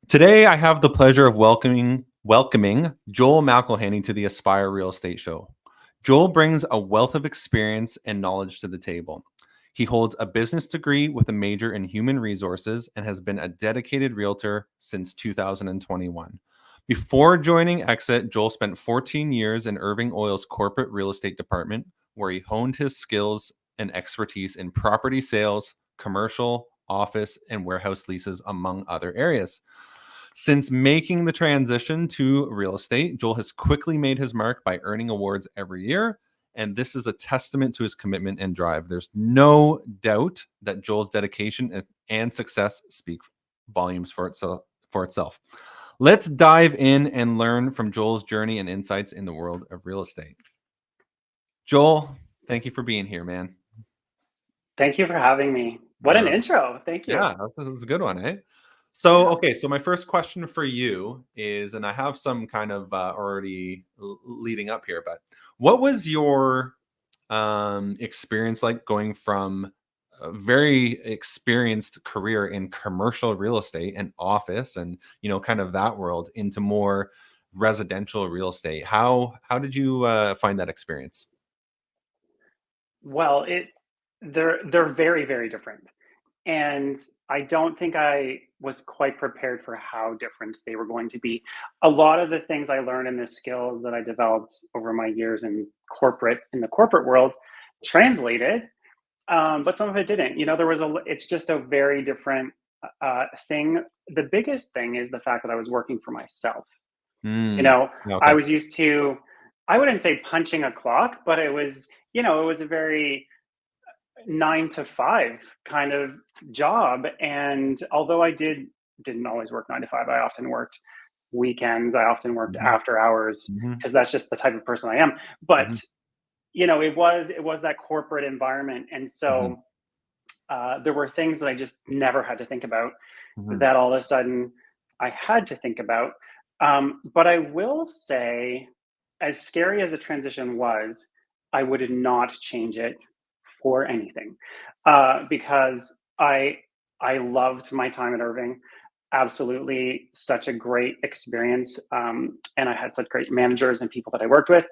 Today, I have the pleasure of welcoming Joel McElhinney to the Aspire Real Estate Show. Joel brings a wealth of experience and knowledge to the table. He holds a business degree with a major in human resources and has been a dedicated realtor since 2021. Before joining Exit, Joel spent 14 years in Irving Oil's corporate real estate department, where he honed his skills and expertise in property sales, commercial, office, and warehouse leases, among other areas. Since making the transition to real estate, Joel has quickly made his mark by earning awards every year. And this is a testament to his commitment and drive. There's no doubt that Joel's dedication and success speak volumes for itself. Let's dive in and learn from Joel's journey and insights in the world of real estate. Joel, thank you for being here, man. Thank you for having me. What an intro. Thank you. Yeah, this is a good one, eh? So, Yeah. okay, so my first question for you is, and I have some kind of already leading up here, but what was your experience like going from a very experienced career in commercial real estate and office and, kind of that world into more residential real estate? How did you find that experience? Well, they're very, very different. And I don't think I was quite prepared for how different they were going to be. A lot of the things I learned and the skills that I developed over my years in the corporate world translated, but some of it didn't. It's just a very different thing. The biggest thing is the fact that I was working for myself. You Mm, know, I okay. was used to, I wouldn't say punching a clock, but it was a very 9 to 5 kind of job. And although didn't always work 9 to 5, I often worked weekends, I often worked Hmm. after hours Hmm. because that's just the type of person I am. But Hmm. it was that corporate environment, and Hmm. so there were things that I just never had to think about Hmm. that all of a sudden I had to think about. But I will say, as scary as the transition was, I would not change it for anything, because I loved my time at Irving. Absolutely, such a great experience, and I had such great managers and people that I worked with.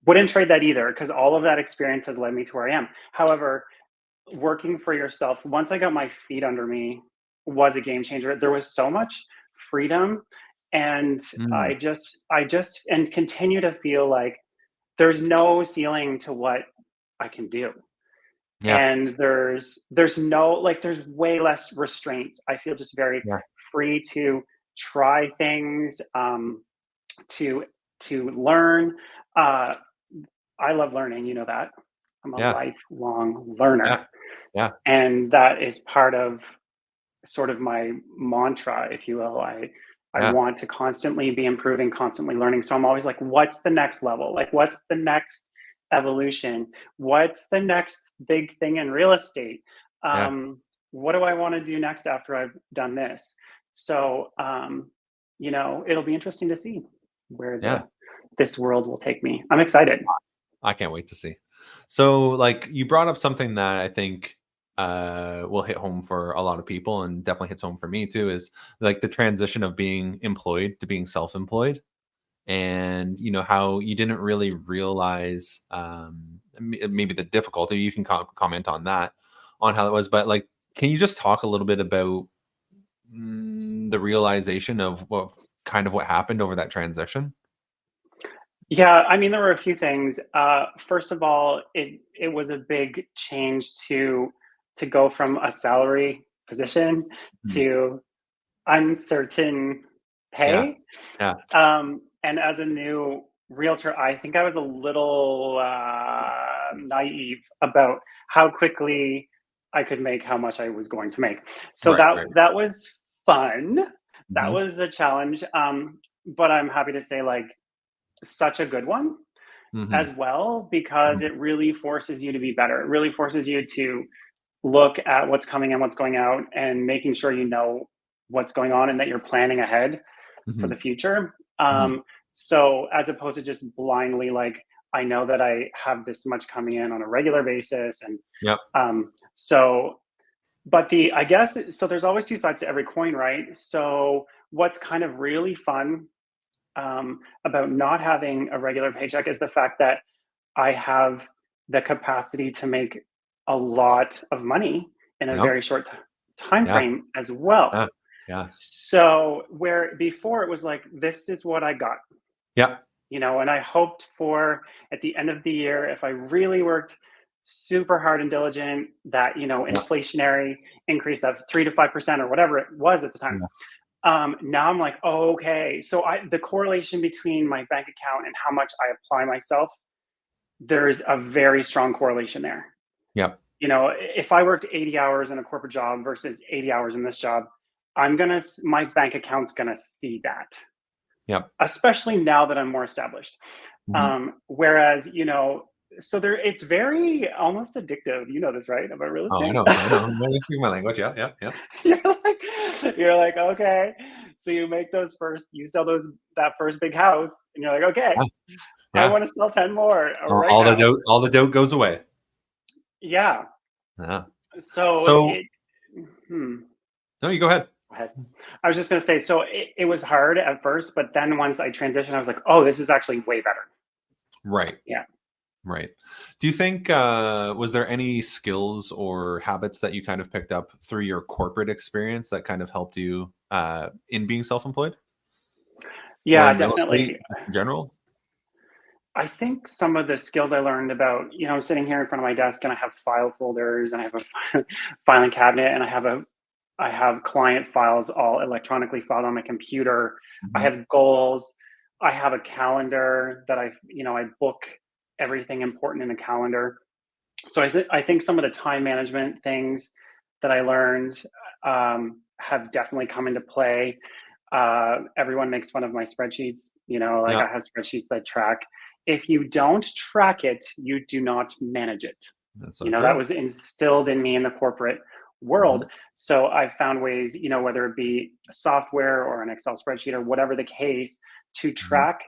Wouldn't trade that either, because all of that experience has led me to where I am. However, working for yourself, once I got my feet under me, was a game changer. There was so much freedom, and Mm, I just and continue to feel like there's no ceiling to what I can do. yeah, And there's way less restraints. I feel just very yeah, free to try things, to learn. Uh, I love learning, you know that. I'm a yeah, lifelong learner. yeah, yeah, And that is part of sort of my mantra, if you will. I yeah, want to constantly be improving, constantly learning. So I'm always like, what's the next level? Like, what's the next evolution? What's the next big thing in real estate? yeah, What do I want to do next after I've done this? So, it'll be interesting to see where yeah. the this world will take me. I'm excited. I can't wait to see. So, like, you brought up something that I think will hit home for a lot of people, and definitely hits home for me too. Is like the transition of being employed to being self-employed, and how you didn't really realize maybe the difficulty. You can comment on that, on how it was, but like, can you just talk a little bit about the realization of what happened over that transition? Yeah, I mean, there were a few things. First of all, it was a big change to go from a salary position Mhm. to uncertain Yeah, pay. yeah, And as a new realtor, I think I was a little naive about how quickly I could make how much I was going to make. So right, that was fun. That right. was a challenge. But I'm happy to say, like, such a good one Mhm, as well, because mhm, it really forces you to be better. It really forces you to look at what's coming and what's going out, and making sure you know what's going on and that you're planning ahead for mhm, the future. mhm. So as opposed to just blindly, like, I know that I have this much coming in on a regular basis, and Yep. so but the I guess so there's always two sides to every coin, right? So what's kind of really fun about not having a regular paycheck is the fact that I have the capacity to make a lot of money in a Yep. very short time Yeah. frame as well. Yeah. Yeah. So where before it was like, this is what I got, Yeah. and I hoped for at the end of the year, if I really worked super hard and diligent, that, Yeah. inflationary increase of 3 to 5% or whatever it was at the time. Yeah. Now I'm like, oh, okay. So the correlation between my bank account and how much I apply myself, there's a very strong correlation there. Yeah. If I worked 80 hours in a corporate job versus 80 hours in this job, my bank account's gonna see that, Yeah. especially now that I'm more established. Mhm. Whereas, so it's very almost addictive. You know this, right? About real Oh, I estate. know. I know. You speak my language. Yeah. Yeah. Yeah. you're you're like, okay. So you sell that first big house, and you're like, okay, Yeah. I Yeah. want to sell 10 more All right all the now. doubt, all the doubt goes away. Yeah. Yeah. So So hmm, no, you go ahead. go ahead. I was just gonna say, so it was hard at first, but then once I transitioned, I was like, oh, this is actually way better. Right. Yeah. Right. Do you think was there any skills or habits that you kind of picked up through your corporate experience that kind of helped you in being self-employed or Yeah, in real estate definitely. in general? I think some of the skills I learned about, I'm sitting here in front of my desk and I have file folders and I have a filing cabinet and I have client files all electronically filed on my computer. I Mhm. have goals. I have a calendar that I book everything important in a calendar. So I think some of the time management things that I learned have definitely come into play. Everyone makes fun of my spreadsheets. Like Yeah, I have spreadsheets that track. If you don't track it, you do not manage it. that's so That true. was instilled in me in the corporate world. Mhm. So I found ways, whether it be software or an Excel spreadsheet or whatever the case, to Mhm. track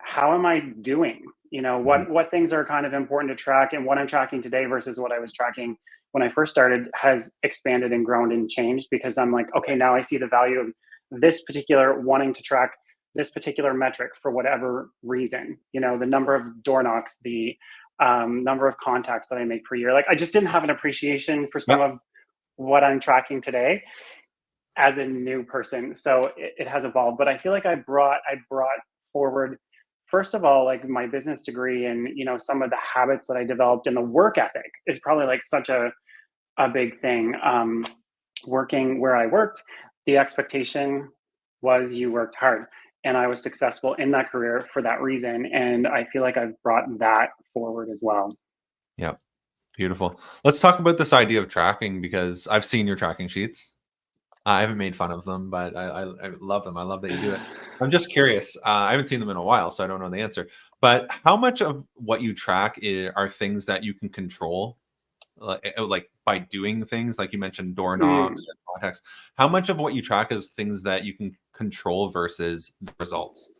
how am I doing? Mhm. What things are kind of important to track, and what I'm tracking today versus what I was tracking when I first started has expanded and grown and changed because I'm like, okay, now I see the value of this particular wanting to track this particular metric for whatever reason. The number of door knocks, the number of contacts that I make per year. Like I just didn't have an appreciation for some Yep. of what I'm tracking today as a new person. So it has evolved, but I feel like I brought forward, first of all, like my business degree and some of the habits that I developed, and the work ethic is probably like such a big thing. Working where I worked, the expectation was you worked hard, and I was successful in that career for that reason. And I feel like I've brought that forward as well. Yep. Beautiful. Let's talk about this idea of tracking because I've seen your tracking sheets. I haven't made fun of them, but I love them. I love that you do it. I'm just curious. I haven't seen them in a while, so I don't know the answer. But how much of what you track are things that you can control, like by doing things like you mentioned, door knocks Mm. or contacts? How much of what you track is things that you can control versus the results?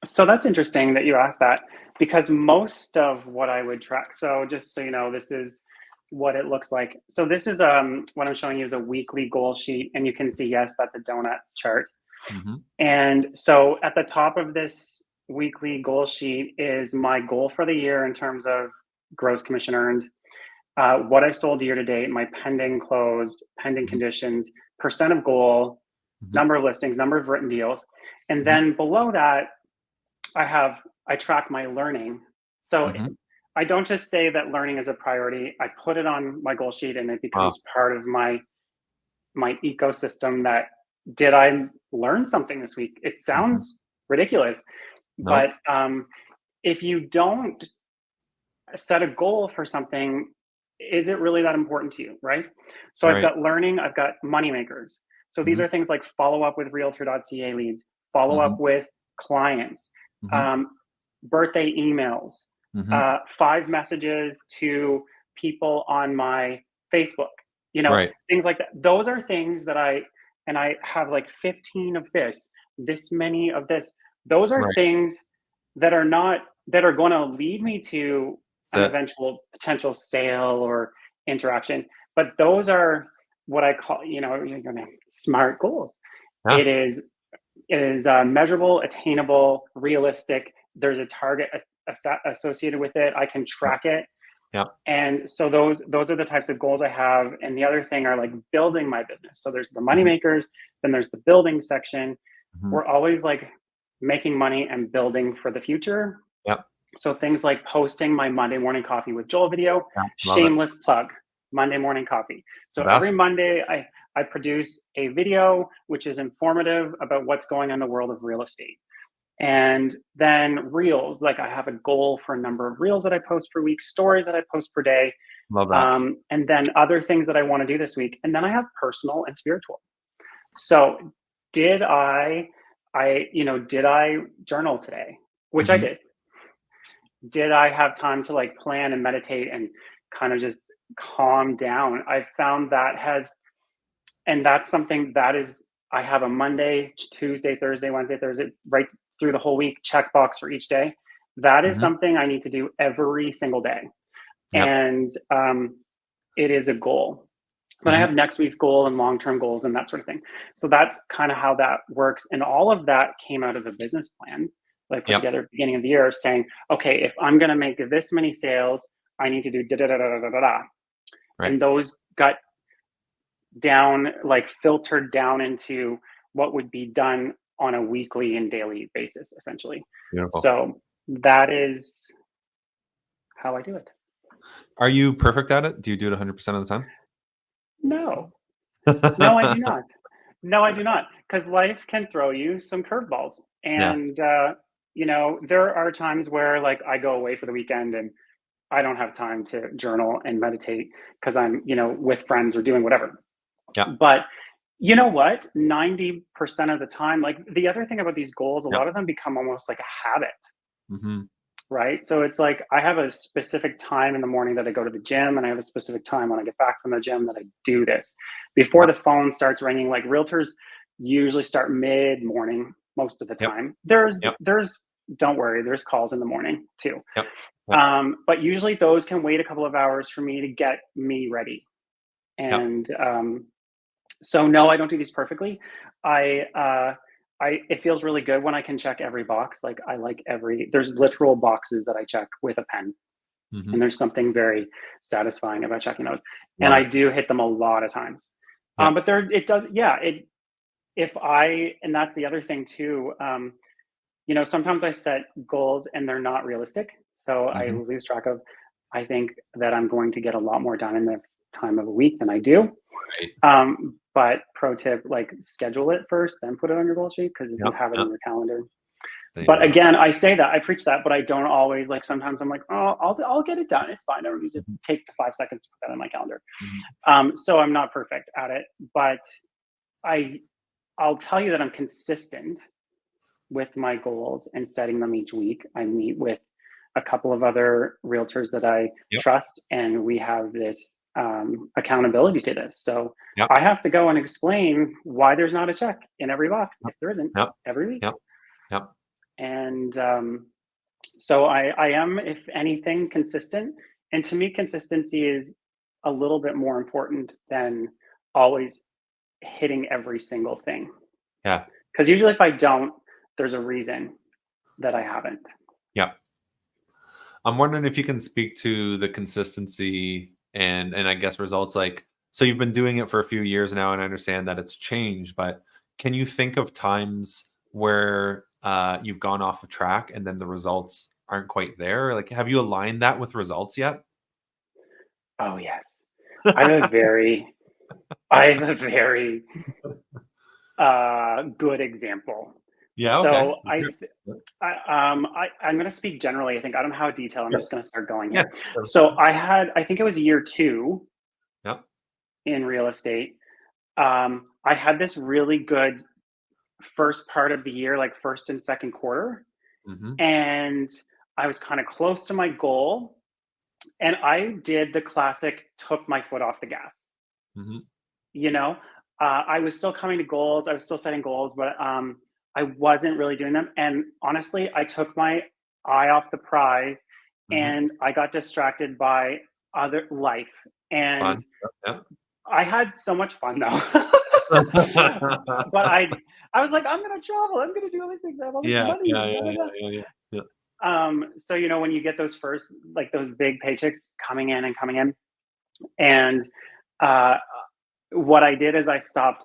So that's interesting that you asked that, because most of what I would track. So just so you know, this is what it looks like. So this is what I'm showing you is a weekly goal sheet, and you can see, yes, that's a donut chart. Hmm. And so at the top of this weekly goal sheet is my goal for the year in terms of gross commission earned, what I sold year to date, my pending closed, pending Hmm. conditions, percent of goal, Hmm. number of listings, number of written deals. And Hmm. then below that, I track my learning. So Hmm. I don't just say that learning is a priority. I put it on my goal sheet and it Wow. becomes part of my ecosystem. That did I learn something this week? It Hmm. sounds ridiculous, but Nope. if you don't set a goal for something, is it really that important to you, right? So I've Right. got learning, I've got money makers. So these Hmm. are things like follow up with realtor.ca leads, follow Hmm. up with clients, Hmm. um, birthday emails, Hmm. 5 messages to people on my Facebook, Right. things like that. Those are things that I have like 15 of this many of this. Those are Right. things that are going to lead me to an That. eventual potential sale or interaction. But those are what I call, smart goals. Yeah. It is It is measurable, attainable, realistic. There's a target associated with it. I can Yep. track it. Yep. And so those are the types of goals I have. And the other thing are like building my business. So there's the money Mhm. makers, then there's the building section. Mhm. We're always like making money and building for the future. Yep. So things like posting my Monday morning coffee with Joel video, Yeah. Love it. shameless plug, Monday morning coffee. The So every best. Monday I produce a video which is informative about what's going on in the world of real estate. And then reels, like I have a goal for a number of reels that I post per week, stories that I post per day, Love that. and then other things that I want to do this week. And then I have personal and spiritual. So did did I journal today? Which I Mhm. did. Did I have time to like plan and meditate and kind of just calm down? I found that has, and that's something that is, I have a Monday, Tuesday, Thursday, Wednesday, Thursday, right through the whole week checkbox for each day. That is Mhm. something I need to do every single day. Yep. And it is a goal. Then I Mhm. have next week's goal and long-term goals and that sort of thing. So that's kind of how that works. And all of that came out of a business plan that I put Yep. together at the beginning of the year saying, okay, if I'm going to make this many sales, I need to do da da da da da da da. Right. And those got down, like filtered down into what would be done on a weekly and daily basis, essentially. Beautiful. So that is how I do it. Are you perfect at it? Do you do it 100% of the No, no, I do time? not. No, I do not. Because life can throw you some curveballs. Yeah. And, there are times where like I go away for the weekend and I don't have time to journal and meditate because I'm, with friends or doing whatever. Yep. But you know what? 90% of the time, like the other thing about these goals, a Yep. lot of them become almost like a habit, Mhm. right? So it's like I have a specific time in the morning that I go to the gym, and I have a specific time when I get back from the gym that I do this. Before Yep. the phone starts ringing, like realtors usually start mid morning most of the Yep. time. Yep. Don't worry, there's calls in the morning too. Yep. Yep. But usually those can wait a couple of hours for me to get me ready. Yep. And so no, I don't do these perfectly. I it feels really good when I can check every box. Like I like there's literal boxes that I check with a pen. And Mhm. there's something very satisfying about checking those. And Love I it. do hit them a lot of times. Yep. But there it does, yeah, it if I and that's the other thing too. Sometimes I set goals and they're not realistic. So I Mhm. lose track of I think that I'm going to get a lot more done in the time of a week than I do. Right. But pro tip, like schedule it first, then put it on your goal sheet because if you Yep. have it in Yep. your calendar. There you But go. again, I say that, I preach that, but I don't always like sometimes I'm like, oh, I'll get it done. It's fine. I don't need to Mhm. take the 5 seconds to put that on my calendar. Mhm. So I'm not perfect at it, but I I'll tell you that I'm consistent with my goals and setting them each week. I meet with a couple of other realtors that I Yep. trust, and we have this accountability to this. So Yep. I have to go and explain why there's not a check in every box Yep. if there isn't Yep. every week. Yep. Yep. And so I am, if anything, consistent. And to me, consistency is a little bit more important than always hitting every single thing. Yeah. Because usually, if I don't, there's a reason that I haven't. Yep. I'm wondering if you can speak to the consistency and I guess results like so you've been doing it for a few years now and I understand that it's changed, but can you think of times where you've gone off of track and then the results aren't quite there? Like have you aligned that with results yet? Oh yes, I have a very, I have a very good example. Yeah, okay. So I'm going to speak generally. I think I don't know how detailed. I'm Yeah. just going to start going Yeah. here. Sure. So I think it was year two Yep. in real estate. I had this really good first part of the year, like first and second quarter, Mhm. and I was kind of close to my goal. And I did the classic, took my foot off the gas. Mhm. You know, I was still coming to goals. I was still setting goals, but I wasn't really doing them. And honestly, I took my eye off the prize, Mhm. and I got distracted by other life. And Fun. Yep. I had so much fun though. Yep. but I was like, I'm gonna travel. I'm gonna do all these things. I have all this Yeah, money. yeah, Da, yeah, da, da. yeah, yeah, yeah. So when you get those first, like those big paychecks coming in, and uh, what I did is I stopped.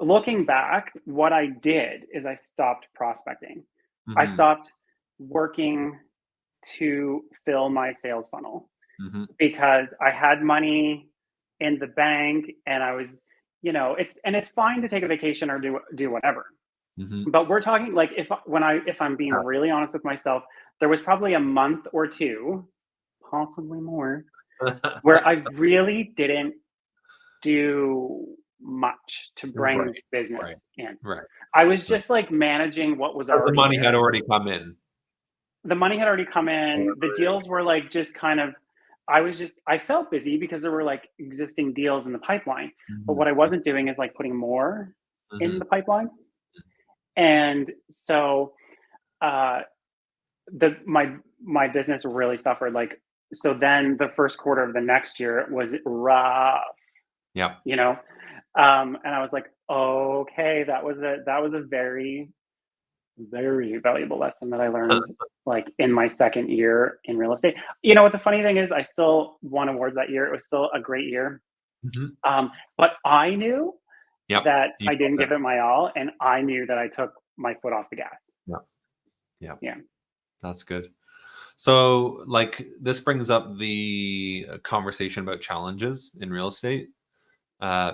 Looking back, what I did is I stopped prospecting. I Mhm, stopped working to fill my sales funnel mhm, because I had money in the bank, and I was, it's fine to take a vacation or do whatever. mhm. But we're talking like if I'm being really honest with myself, there was probably a month or two, possibly more, where I really didn't do much to bring Right, right, business in. right, I was right. just like managing what was 'Cause the already money had there. already come in. The money had already come in. The Right. deals were like just kind of, I felt busy because there were like existing deals in the pipeline. But Mhm, what I wasn't doing is like putting more in mhm. the pipeline. And so uh the my business really suffered, like, so then the first quarter of the next year was rough, Yep. you know and I was like, okay, that was a very, very valuable lesson that I learned, like, in my second year in real estate. You know what the funny thing is, I still won awards that year. It was still a great year. Mhm. But I knew Yep. that You I got didn't that. give it my all, and I knew that I took my foot off the gas. Yep, yep. Yeah. That's good. So, like, this brings up the conversation about challenges in real estate,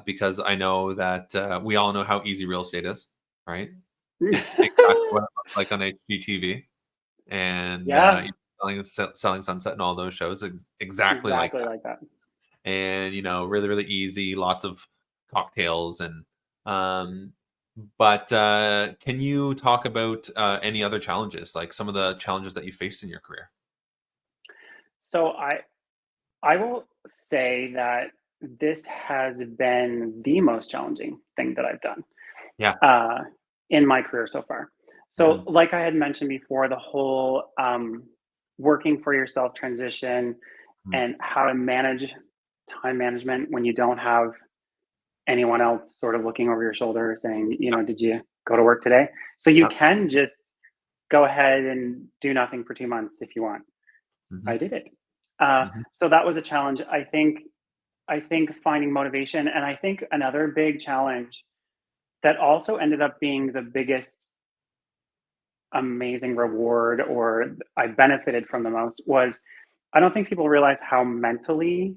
because I know that we all know how easy real estate is, right? It's exactly what it looks like on HGTV, and Yeah, selling Sunset and all those shows, exactly like exactly that. like that. And really, really easy, lots of cocktails, and um, but can you talk about any other challenges, like some of the challenges that you faced in your career? So I will say that this has been the most challenging thing that I've done Yeah. uh, in my career so far. So, Mhm. like I had mentioned before, the whole working for yourself transition Mm. and how to manage time management when you don't have anyone else sort of looking over your shoulder saying, did you go to work today? So you Yep. can just go ahead and do nothing for 2 months if you want. I Mhm. did it. Mhm. So that was a challenge. I think finding motivation, and I think another big challenge that also ended up being the biggest amazing reward, or I benefited from the most, was I don't think people realize how mentally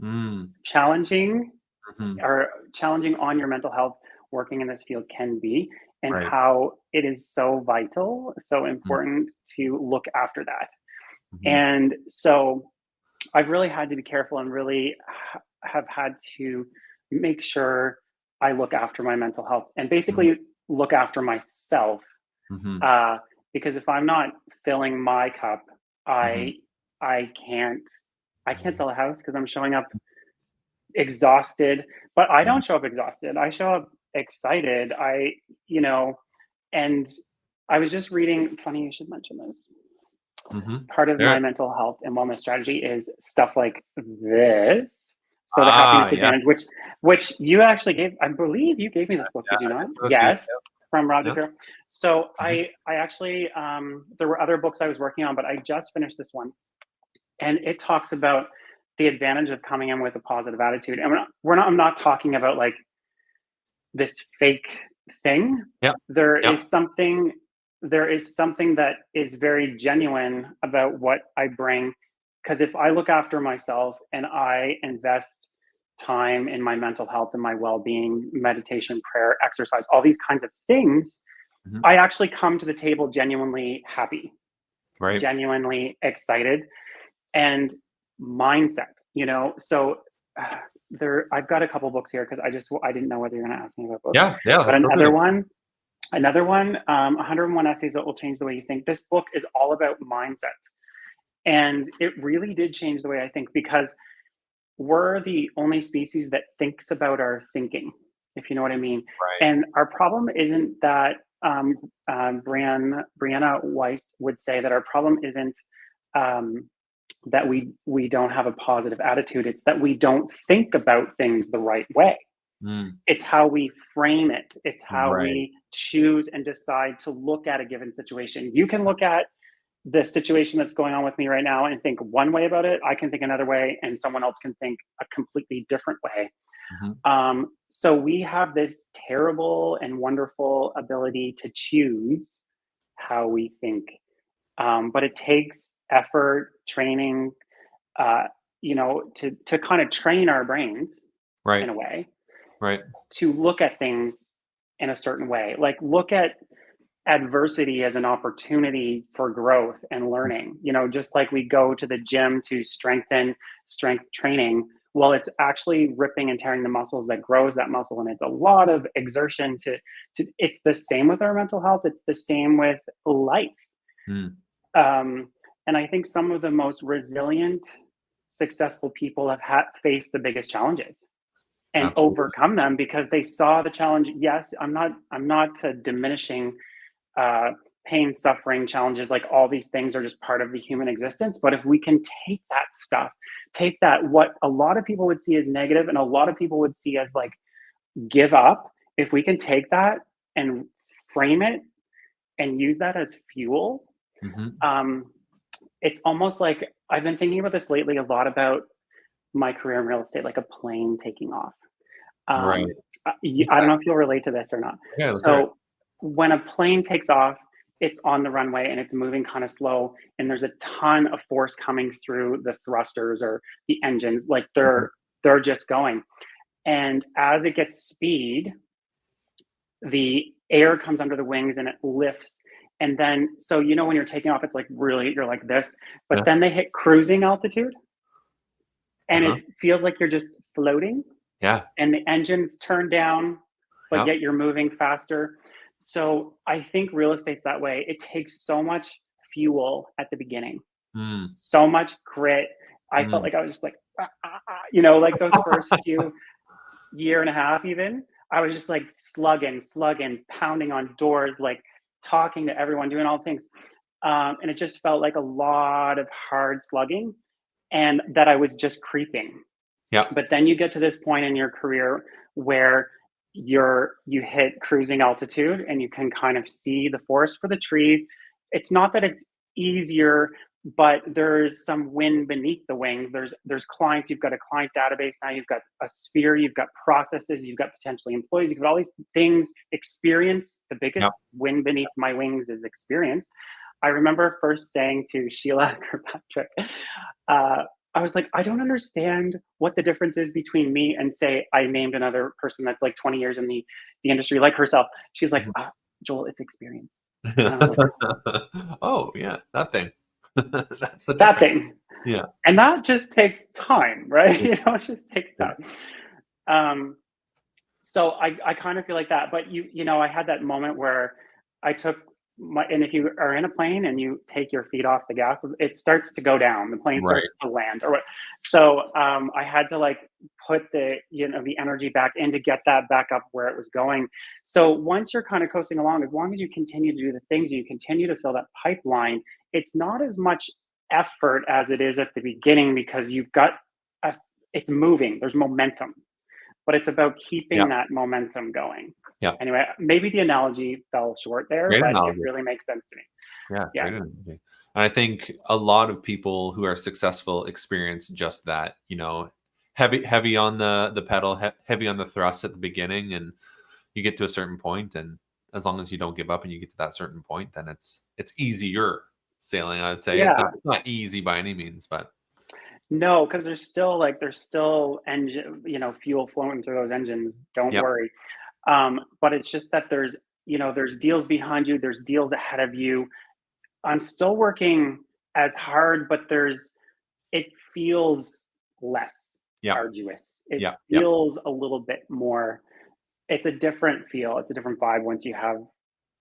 Mm. challenging Mhm. or challenging on your mental health working in this field can be, and Right. how it is so vital, so Mm. important to look after that. Mhm. And so I've really had to be careful and really have had to make sure I look after my mental health and Mhm. basically look after myself. Mhm. Uh, because if I'm not filling my cup, Mhm. I I can't I can't sell a house because I'm showing up exhausted. But I Mhm. don't show up exhausted. I show up excited. You know, and I was just reading. Funny you should mention this. Mhm. Part of my Sure. mental health and wellness strategy is stuff like this. So the Ah, happiness yeah. advantage, which you actually gave, I believe you gave me this book, Yeah, did you I not? did both you. Yes, from Roger Yeah. Carroll. So Mhm. I actually there were other books I was working on, but I just finished this one, and it talks about the advantage of coming in with a positive attitude. And I'm not talking about like this fake thing. Yep. There Yep. is something there is something that is very genuine about what I bring, because if I look after myself and I invest time in my mental health and my well-being, meditation, prayer, exercise, all these kinds of things, Mhm. I actually come to the table genuinely happy, Right. genuinely excited, and mindset, so uh, there I've got a couple books here because I didn't know whether you're going to ask me about books. Yeah, yeah, But that's perfectly fine. another one, 101 essays that will change the way you think. This book is all about mindset, and it really did change the way I think, because we're the only species that thinks about our thinking, if you know what I mean. Right. And our problem isn't that, Brianna Weiss would say that our problem isn't um, that we don't have a positive attitude. It's that we don't think about things the right way. Mm. It's how we frame it. It's how Right. we choose and decide to look at a given situation. You can look at the situation that's going on with me right now and think one way about it. I can think another way, and someone else can think a completely different way. Mhm. So we have this terrible and wonderful ability to choose how we think, but it takes effort, training, uh, to kind of train our brains Right. in a way Right. to look at things in a certain way. Like look at adversity as an opportunity for growth and learning. Just like we go to the gym to strengthen strength training, well, it's actually ripping and tearing the muscles that grows that muscle, and it's a lot of exertion to it's the same with our mental health, it's the same with life. Mm. um, and I think some of the most resilient successful people have faced the biggest challenges and Absolutely. overcome them because they saw the challenge. Yes, I'm not diminishing uh, pain, suffering, challenges. Like all these things are just part of the human existence. But if we can take that stuff, take that, what a lot of people would see as negative and a lot of people would see as like give up, if we can take that and frame it and use that as fuel, Mhm. um, it's almost like I've been thinking about this lately a lot about my career in real estate, like a plane taking off. Right. Um, I don't Okay. know if you'll relate to this or not. Yeah, let's hear it. So when a plane takes off, it's on the runway and it's moving kind of slow, and there's a ton of force coming through the thrusters or the engines, like Mhm. they're just going. And as it gets speed, the air comes under the wings and it lifts. And then, so when you're taking off, it's like really you're like this, but Yeah. then they hit cruising altitude, and Uh-huh. it feels like you're just floating Yeah. and the engines turn down, but Yep. yet you're moving faster. So I think real estate's that way. It takes so much fuel at the beginning, Mm. so much grit. I felt Mm. like I was just like, like those first few year and a half, even, I was just like slugging, pounding on doors, like talking to everyone, doing all the things. And it just felt like a lot of hard slugging and that I was just creeping. Yep. But then you get to this point in your career where you hit cruising altitude and you can kind of see the forest for the trees. It's not that it's easier, but there's some wind beneath the wings. There's clients, you've got a client database now, you've got a sphere, you've got processes, you've got potentially employees, you've got all these things, experience. The Yep. biggest wind beneath my wings is experience. I remember first saying to Sheila Kirkpatrick, I was like, I don't understand what the difference is between me and, say, I named another person that's like 20 years in the industry, like herself. She's like, Mhm. Joel, it's experience. And I was like, Oh, yeah, that thing. That's the that difference. thing. Yeah. And that just takes time, right? Yeah. It just takes Yeah. time. Um, so I kind of feel like that. But I had that moment where I took and if you are in a plane and you take your feet off the gas, it starts to go down. The plane Right. starts to land, or what. So I had to like put the energy back in to get that back up where it was going. So once you're kind of coasting along, as long as you continue to do the things, you continue to fill that pipeline. It's not as much effort as it is at the beginning because you've got a, it's moving. There's momentum, but it's about keeping Yeah. that momentum going. Yeah. Anyway, maybe the analogy fell short there, Great but it analogy. really makes sense to me. Yeah, Yeah. great analogy. And I think a lot of people who are successful experience just that, heavy on the pedal, heavy on the thrust at the beginning, and you get to a certain point, and as long as you don't give up and you get to that certain point, then it's easier sailing, I would say. It's Yeah. not easy by any means, but No, because there's still engine, fuel flowing through those engines. Don't yep. worry. But it's just that there's deals behind you, there's deals ahead of you. I'm still working as hard, but it feels less Yep. arduous. It Yep. Yep. feels a little bit more. It's a different feel. It's a different vibe once you have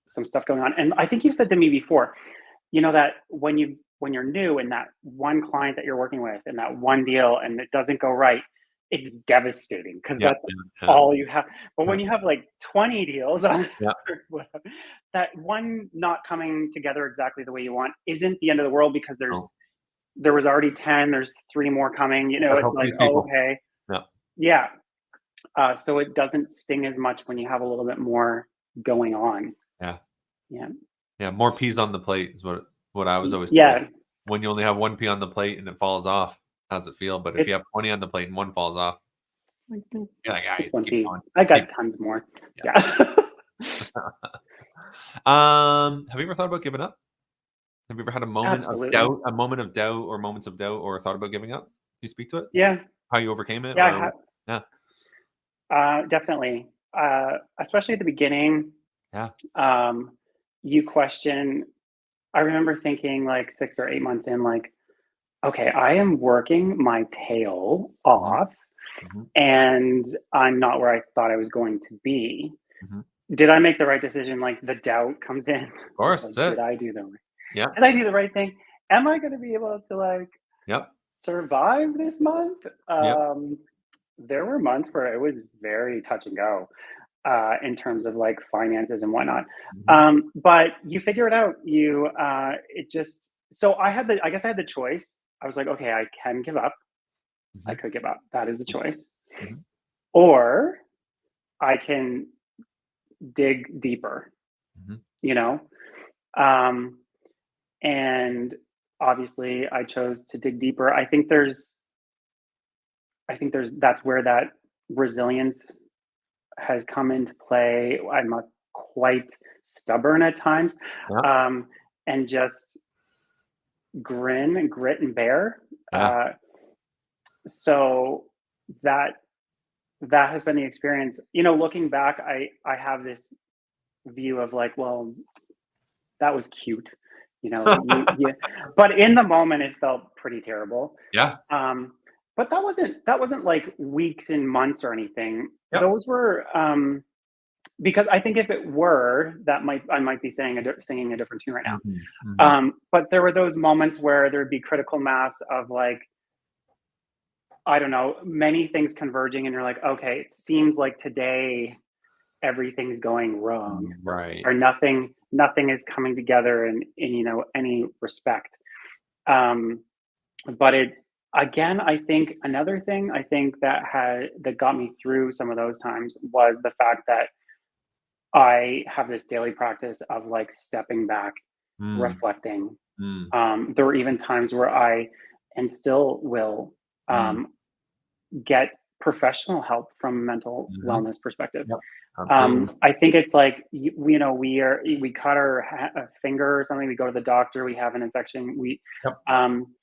some stuff going on. And I think you said to me before, that when you're new and that one client that you're working with and that one deal and it doesn't go right, it's devastating because Yep. that's Yeah. all you have. But Yeah. when you have like 20 deals on Yeah. that one not coming together exactly the way you want isn't the end of the world because Oh, there was already 10, there's three more coming. gotta It's help like, these oh, people. okay. Yeah. Yeah. So it doesn't sting as much when you have a little bit more going on. Yeah. Yeah. Yeah. More peas on the plate is what I was always told. Yeah. When you only have one pea on the plate and it falls off, how's it feel? But if you It's have 20 on the plate and one falls off, you're like, it's just one keep P. going. I Keep got tons more. Yeah. Yeah. Have you ever thought about giving up? Have you ever had a moment of Absolutely. doubt, or moments of doubt, or thought about giving up? Can you speak to it? Yeah. How you overcame it, Yeah. or yeah, Definitely. Especially at the beginning, yeah, um, you question. I remember thinking like 6 or 8 months in, like, okay, I am working my tail mhm, off mhm, and I'm not where I thought I was going to be. mhm. Did I make the right decision? Like the doubt comes in. Of course, Like, that's it. Yeah, did I do the right thing? Am I going to be able to like yep, survive this month? yep, There were months where it was very touch and go in terms of like finances and whatnot. mhm, But you figure it out. It just, so I guess I had the choice. I was like, okay, I can give up. I mhm, could give up. That is a mhm, choice. mhm, Or I can dig deeper, mhm. you know? Um, and obviously I chose to dig deeper. That's where that resilience has come into play. I'm a quite stubborn at times, Yep, um, and just grit, and bear. yeah, So that that has been the experience. Looking back, I have this view of like, well, that was cute. Yeah. But in the moment, it felt pretty terrible. yeah, Um, but that wasn't like weeks and months or anything. yep, Those were because I think if it were, I might be singing a different tune right now. mhm, mhm. But there were those moments where there'd be critical mass of like, I don't know, many things converging, and you're like, okay, it seems like today everything's going wrong, Right. or nothing is coming together in any respect. Um, but it again, I think another thing I think that got me through some of those times was the fact that I have this daily practice of like stepping back, Mm, reflecting. mm, There were even times where and still will, mm, um, get professional help from a mental mhm. wellness perspective. Yep, absolutely. I think it's like we cut our finger or something. We go to the doctor. We have an infection. Yep, Um,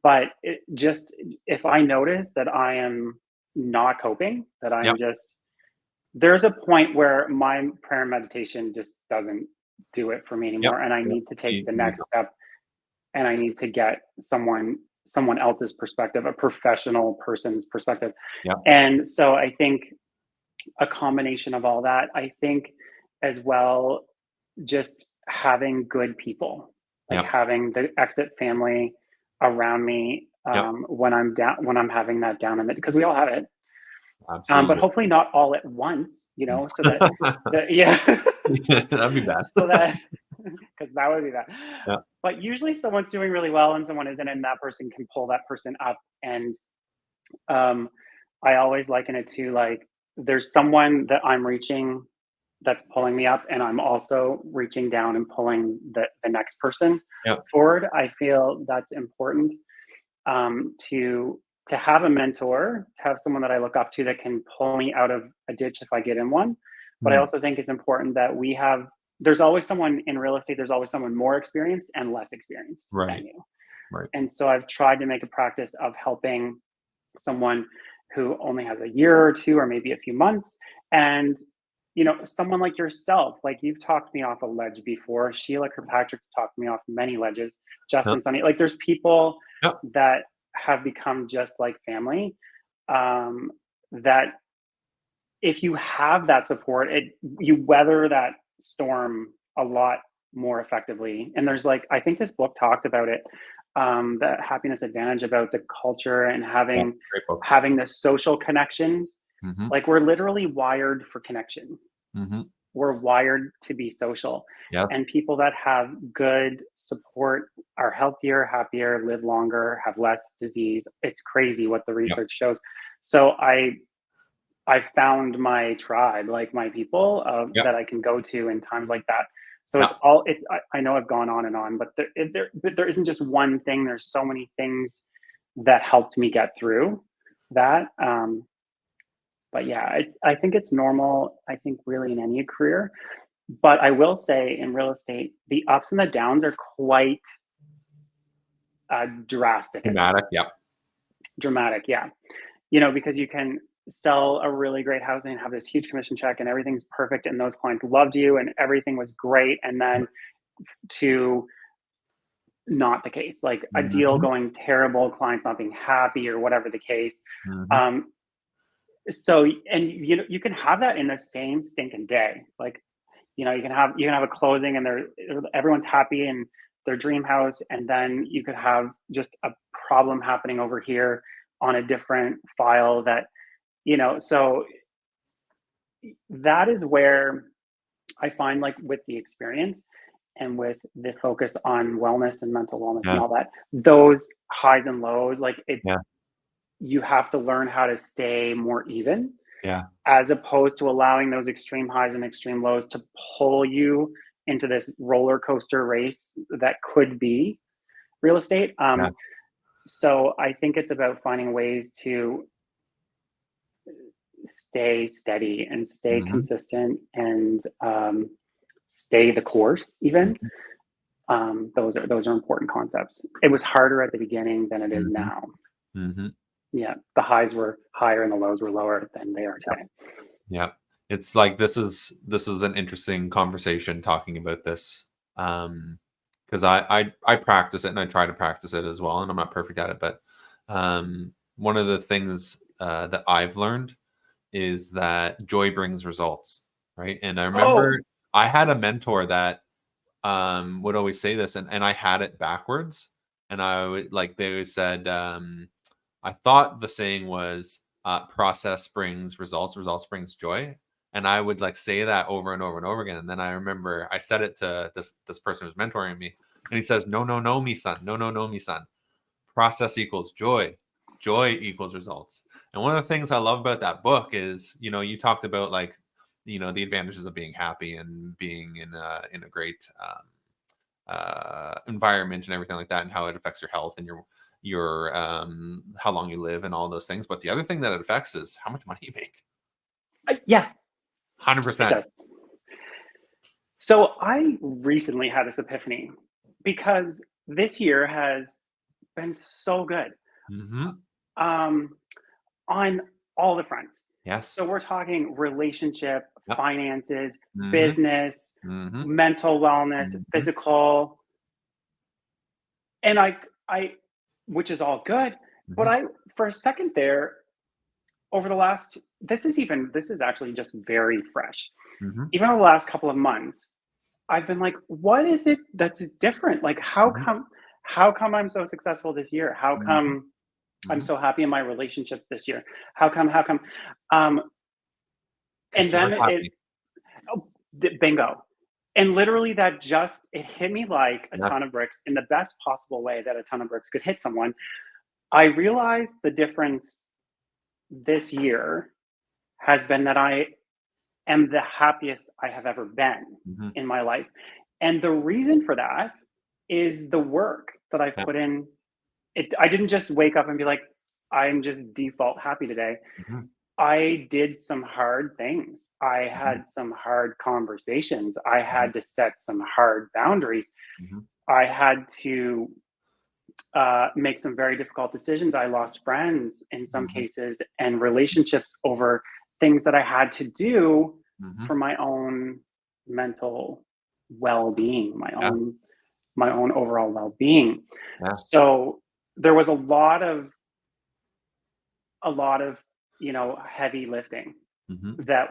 but it just if I notice that I am not coping, that yep, I'm just there's a point where my prayer and meditation just doesn't do it for me yep, anymore, and I yep. need to take You the need next help. step, and I need to get someone else's perspective, a professional person's perspective. Yep, And so I think a combination of all that, I think as well, just having good people, like yep, having the exit family around me yep, when I'm down, when I'm having that down in it, because we all have it. But absolutely. hopefully not all at once, so that yeah, That'd be bad. so that because that would be that. Yeah, But usually someone's doing really well and someone isn't, and that person can pull that person up. And um, I always liken it to like there's someone that I'm reaching that's pulling me up, and I'm also reaching down and pulling the next person yep, forward. I feel that's important, to have a mentor, to have someone that I look up to that can pull me out of a ditch if I get in one. But I mm, also think it's important that we have. There's always someone in real estate. There's always someone more experienced and less experienced than right, you. right. And so I've tried to make a practice of helping someone who only has a year or two or maybe a few months, and someone like yourself, like you've talked me off a ledge before. Sheila Kirkpatrick's talked me off many ledges. Yep, Justin Sunny, like there's people yep, that have become just like family, um, that if you have that support, you weather that storm a lot more effectively. And there's like, I think this book talked about it, the happiness advantage, about the culture and yep. having Great book. having the social connections. Mhm, Like we're literally wired for connection. mhm. We're wired to be social. Yep, And people that have good support are healthier, happier, live longer, have less disease. It's crazy what the yep, research shows. So I found my tribe, like my people Yep. that I can go to in times like that. So Yeah. I know I've gone on and on, but there isn't just one thing. There's so many things that helped me get through that. But yeah, I think it's normal. I think really in any career, but I will say in real estate, the ups and the downs are quite drastic at Dramatic. times. Yep. Dramatic, yeah. Because you can sell a really great housing and have this huge commission check and everything's perfect and those clients loved you and everything was great. And then to not the case, like a deal Mhm. going terrible, clients not being happy or whatever the case. Mhm. Um, so, and you can have that in the same stinking day. Like, you can have a closing and everyone's happy in their dream house, and then you could have just a problem happening over here on a different file so that is where I find, like, with the experience and with the focus on wellness and mental wellness and Yeah. all that, those highs and lows, like, Yeah. you have to learn how to stay more even, Yeah. as opposed to allowing those extreme highs and extreme lows to pull you into this roller coaster race that could be real estate. Yeah. So I think it's about finding ways to stay steady and stay Mhm. consistent and stay the course. Even Mhm. those are important concepts. It was harder at the beginning than it is Mhm. now. Mhm. Yeah, the highs were higher and the lows were lower than they are Yep. today. Yep. It's like this is an interesting conversation talking about this. Because I practice it and I try to practice it as well, and I'm not perfect at it, but one of the things that I've learned is that joy brings results, right? And I remember Oh, I had a mentor that would always say this, and I had it backwards. And I would like they always said, I thought the saying was process brings results, results brings joy. And I would like say that over and over and over again. And then I remember I said it to this person who's mentoring me, and he says, "No, no, no, me son, no, no, no, me son. Process equals joy, joy equals results." And one of the things I love about that book is, you talked about like, the advantages of being happy and being in a great environment and everything like that, and how it affects your health and your how long you live and all those things. But the other thing that it affects is how much money you make. yeah, Hundred it percent. does. So I recently had this epiphany because this year has been so good. Mm-hmm. Um, on all the fronts. Yes. So we're talking relationship, Yep. finances, Mm-hmm. business, Mm-hmm. mental wellness, Mm-hmm. physical, and I which is all good. But Mm-hmm. I for a second there, over the last this is actually just very fresh. Mm-hmm. Even over the last couple of months, I've been like, what is it that's different? Like Mm-hmm. how come I'm so successful this year? How Mm-hmm. come I'm Mm-hmm. so happy in my relationships this year? How come? Um, Because and you're then it happy. oh, bingo. And literally it hit me like a Yeah. ton of bricks in the best possible way that a ton of bricks could hit someone. I realized the difference this year has been that I am the happiest I have ever been Mm-hmm. in my life. And the reason for that is the work that I've Yeah. put in. I didn't just wake up and be like, I'm just default happy today. Mm-hmm. I did some hard things. I Mm-hmm. had some hard conversations. I Mm-hmm. had to set some hard boundaries. Mm-hmm. I had to make some very difficult decisions. I lost friends in some Mm-hmm. cases and relationships over things that I had to do Mm-hmm. for my own mental well-being, Yeah. my own overall well-being. Yeah. So there was a lot of heavy lifting Mm-hmm. that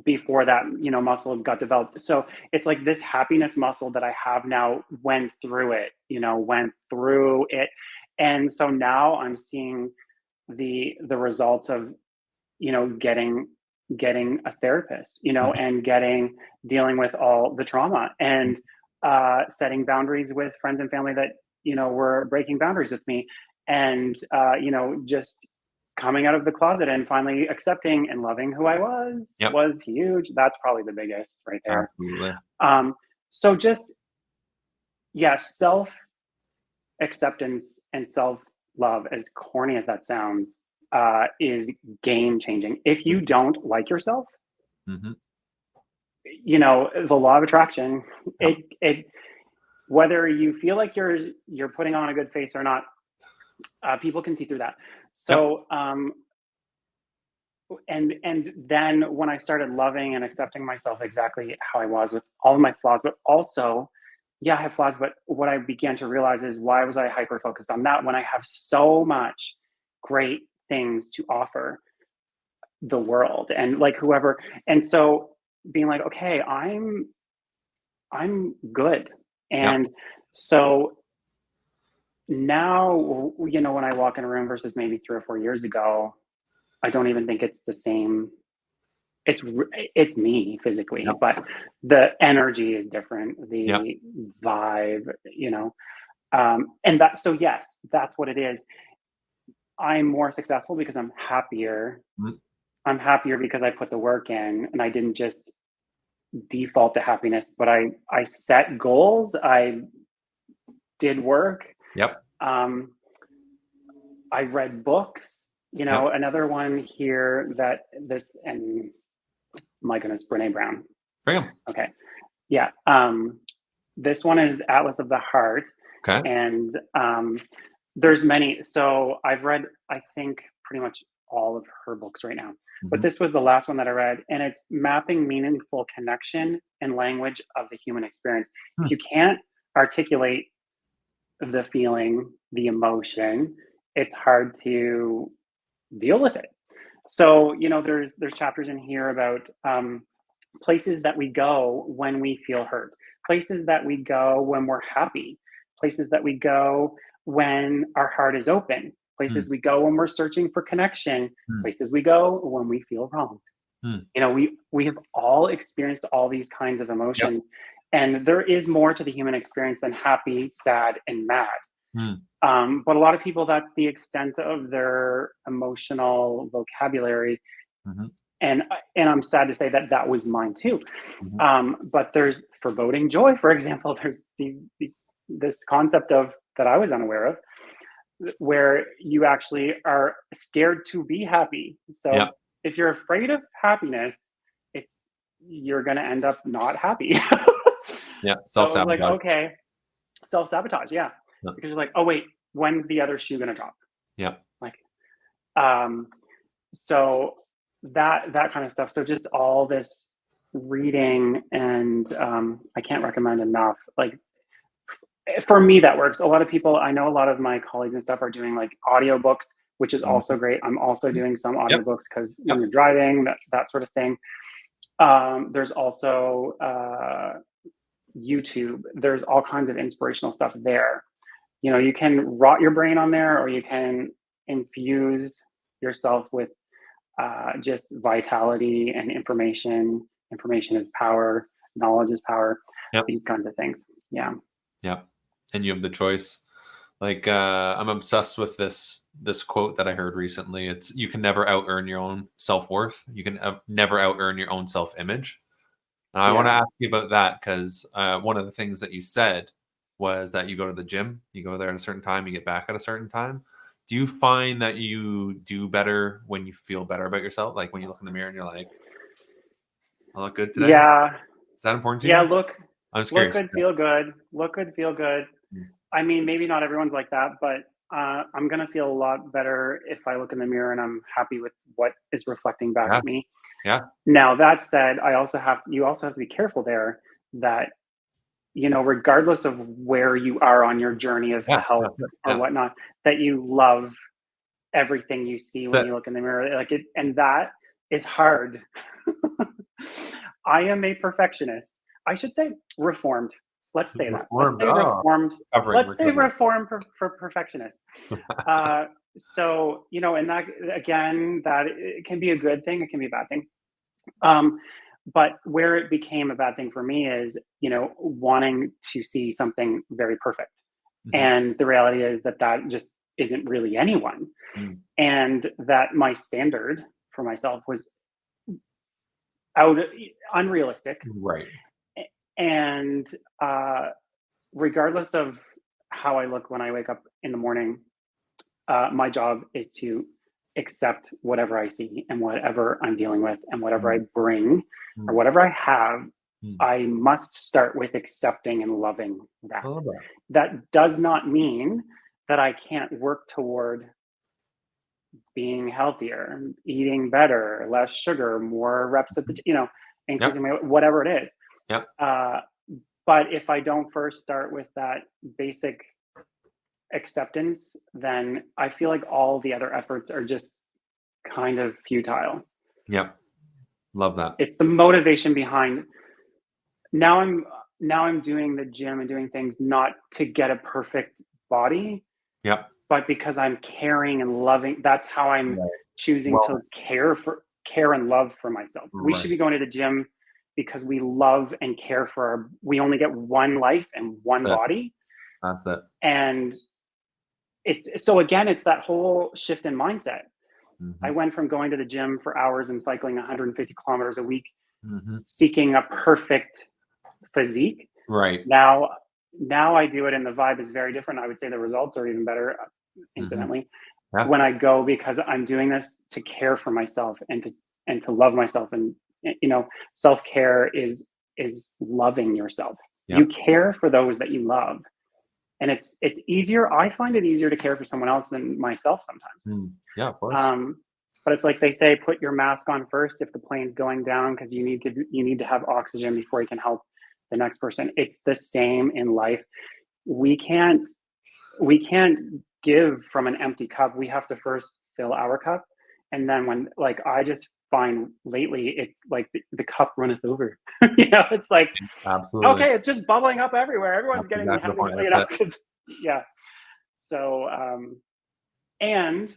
before that muscle got developed. So it's like this happiness muscle that I have now went through it. And so now I'm seeing the results of getting a therapist, and dealing with all the trauma and setting boundaries with friends and family that were breaking boundaries with me, and just coming out of the closet and finally accepting and loving who I Yep. was huge. That's probably the biggest right there. Absolutely. So just, yeah, self acceptance and self love, as corny as that sounds, is game changing. If you don't like yourself, Mm-hmm. the law of attraction, Yep. it whether you feel like you're putting on a good face or not, people can see through that. Yep. So and then when I started loving and accepting myself exactly how I was with all of my flaws, but also, yeah, I have flaws, but what I began to realize is, why was I hyper focused on that when I have so much great things to offer the world and like whoever. And so being like, okay, I'm good. Yep. And so now, when I walk in a room versus maybe 3 or 4 years ago, I don't even think it's the same. It's me physically, Yep. but the energy is different, Yep. the vibe, and that. So yes, that's what it is. I'm more successful because I'm happier. Mhm. I'm happier because I put the work in and I didn't just default to happiness, but I set goals. I did work. Yep. I read books. Yep. Another one here that this, and my goodness, Brene Brown. Bring them. Okay. Yeah. This one is Atlas of the Heart. Okay. And there's many. So I've read, I think, pretty much all of her books right now. But Mhm. this was the last one that I read, and it's mapping meaningful connection and language of the human experience. Hmm. If you can't articulate the feeling, the emotion, it's hard to deal with it. So, there's chapters in here about places that we go when we feel hurt, places that we go when we're happy, places that we go when our heart is open, Hmm. places we go when we're searching for connection, Hmm. places we go when we feel wronged. Hmm. We have all experienced all these kinds of Yep. emotions, and there is more to the human experience than happy, sad, and mad. Hmm. But a lot of people, that's the extent of their emotional vocabulary. Mhm. And I'm sad to say that that was mine too. Mhm. But there's foreboding joy, for example. There's this concept of that I was unaware of, where you actually are scared to be happy. Yep. So if you're afraid of happiness, you're going to end up not happy. Yep. So it was like, Self-sabotage. okay, self-sabotage, yeah, Yep. because you're like, oh wait, when's the other shoe going to drop? Yep. Like, um, so that kind of stuff. So just all this reading, and I can't recommend enough. Like, for me, that works. A lot of people, I know a lot of my colleagues and stuff are doing like audiobooks, which is also Mhm. great. I'm also doing some Yep. audiobooks because when Yep. you're driving, that sort of thing. There's also YouTube. There's all kinds of inspirational stuff there. You can rot your brain on there, or you can infuse yourself with just vitality and information. Information is power. Knowledge is power. Yep. These kinds of things. Yeah. Yep. And you have the choice. Like I'm obsessed with this quote that I heard recently. It's, you can never out earn your own self-worth. You can never out earn your own self-image. And I want to Yeah. ask you about that because one of the things that you said was that you go to the gym, you go there at a certain time, you get back at a certain time. Do you find that you do better when you feel better about yourself? Like when you look in the mirror and you're like, I look good today? Yeah. Is that important to Yeah. you? Look, I'm just look curious. good, feel good. Look good, feel good. Mm. I mean, maybe not everyone's like that, but I'm gonna feel a lot better if I look in the mirror and I'm happy with what is reflecting back Yeah. at me. Yeah. Now that said, you also have to be careful there that, regardless of where you are on your journey of Yeah. health That's it. or Yeah. whatnot, that you love everything you see when That's you look in the mirror. Like it, and that is hard. I am a perfectionist. I should say reformed. Let's it. say that. Let's Reformed. say Oh, reformed. Let's say recovering. reformed for perfectionist. Uh, so, and that, again, that it can be a good thing. It can be a bad thing. But where it became a bad thing for me is, wanting to see something very perfect. Mhm. And the reality is that just isn't really anyone. Mm. And that my standard for myself was out unrealistic. Right. And regardless of how I look when I wake up in the morning, my job is to accept whatever I see and whatever I'm dealing with and whatever I Mm. bring or Mm. whatever I have. Mm. I must start with accepting and loving that. I love that. That does not mean that I can't work toward being healthier, eating better, less sugar, more reps at the, Mhm. Yep. increasing my, whatever it is. Yep. Uh, but if I don't first start with that basic acceptance, then I feel like all the other efforts are just kind of futile. Yep. Love that. It's the motivation behind now I'm now I'm doing the gym and doing things not to get a perfect body, Yep. but because I'm caring and loving. That's how I'm Right. choosing to Wellness. care and love for myself. We should Right. be going to the gym because we love and care for we only get one life and one That's it. body. That's it. And so again, it's that whole shift in mindset. I Mhm. went from going to the gym for hours and cycling 150 kilometers a week, Mhm. seeking a perfect physique. Right. Now I do it, and the vibe is very different. I would say the results are even better, Mhm. incidentally, Yeah. when I go because I'm doing this to care for myself and to love myself. And self care is loving yourself. You Yep. care for those that you love, and it's easier. I find it easier to care for someone else than myself sometimes. Mm. Yeah, of course. Um, but it's like they say, put your mask on first if the plane's going down because you need to have oxygen before you can help the next person. It's the same in life. We can't we can't give from an empty cup. We have to first fill our cup, and then when like I just find lately, it's like the cup runneth over. It's like Absolutely. okay, it's just bubbling up everywhere. That's Everyone's getting exactly the having point. That's it. 'cause, yeah. So and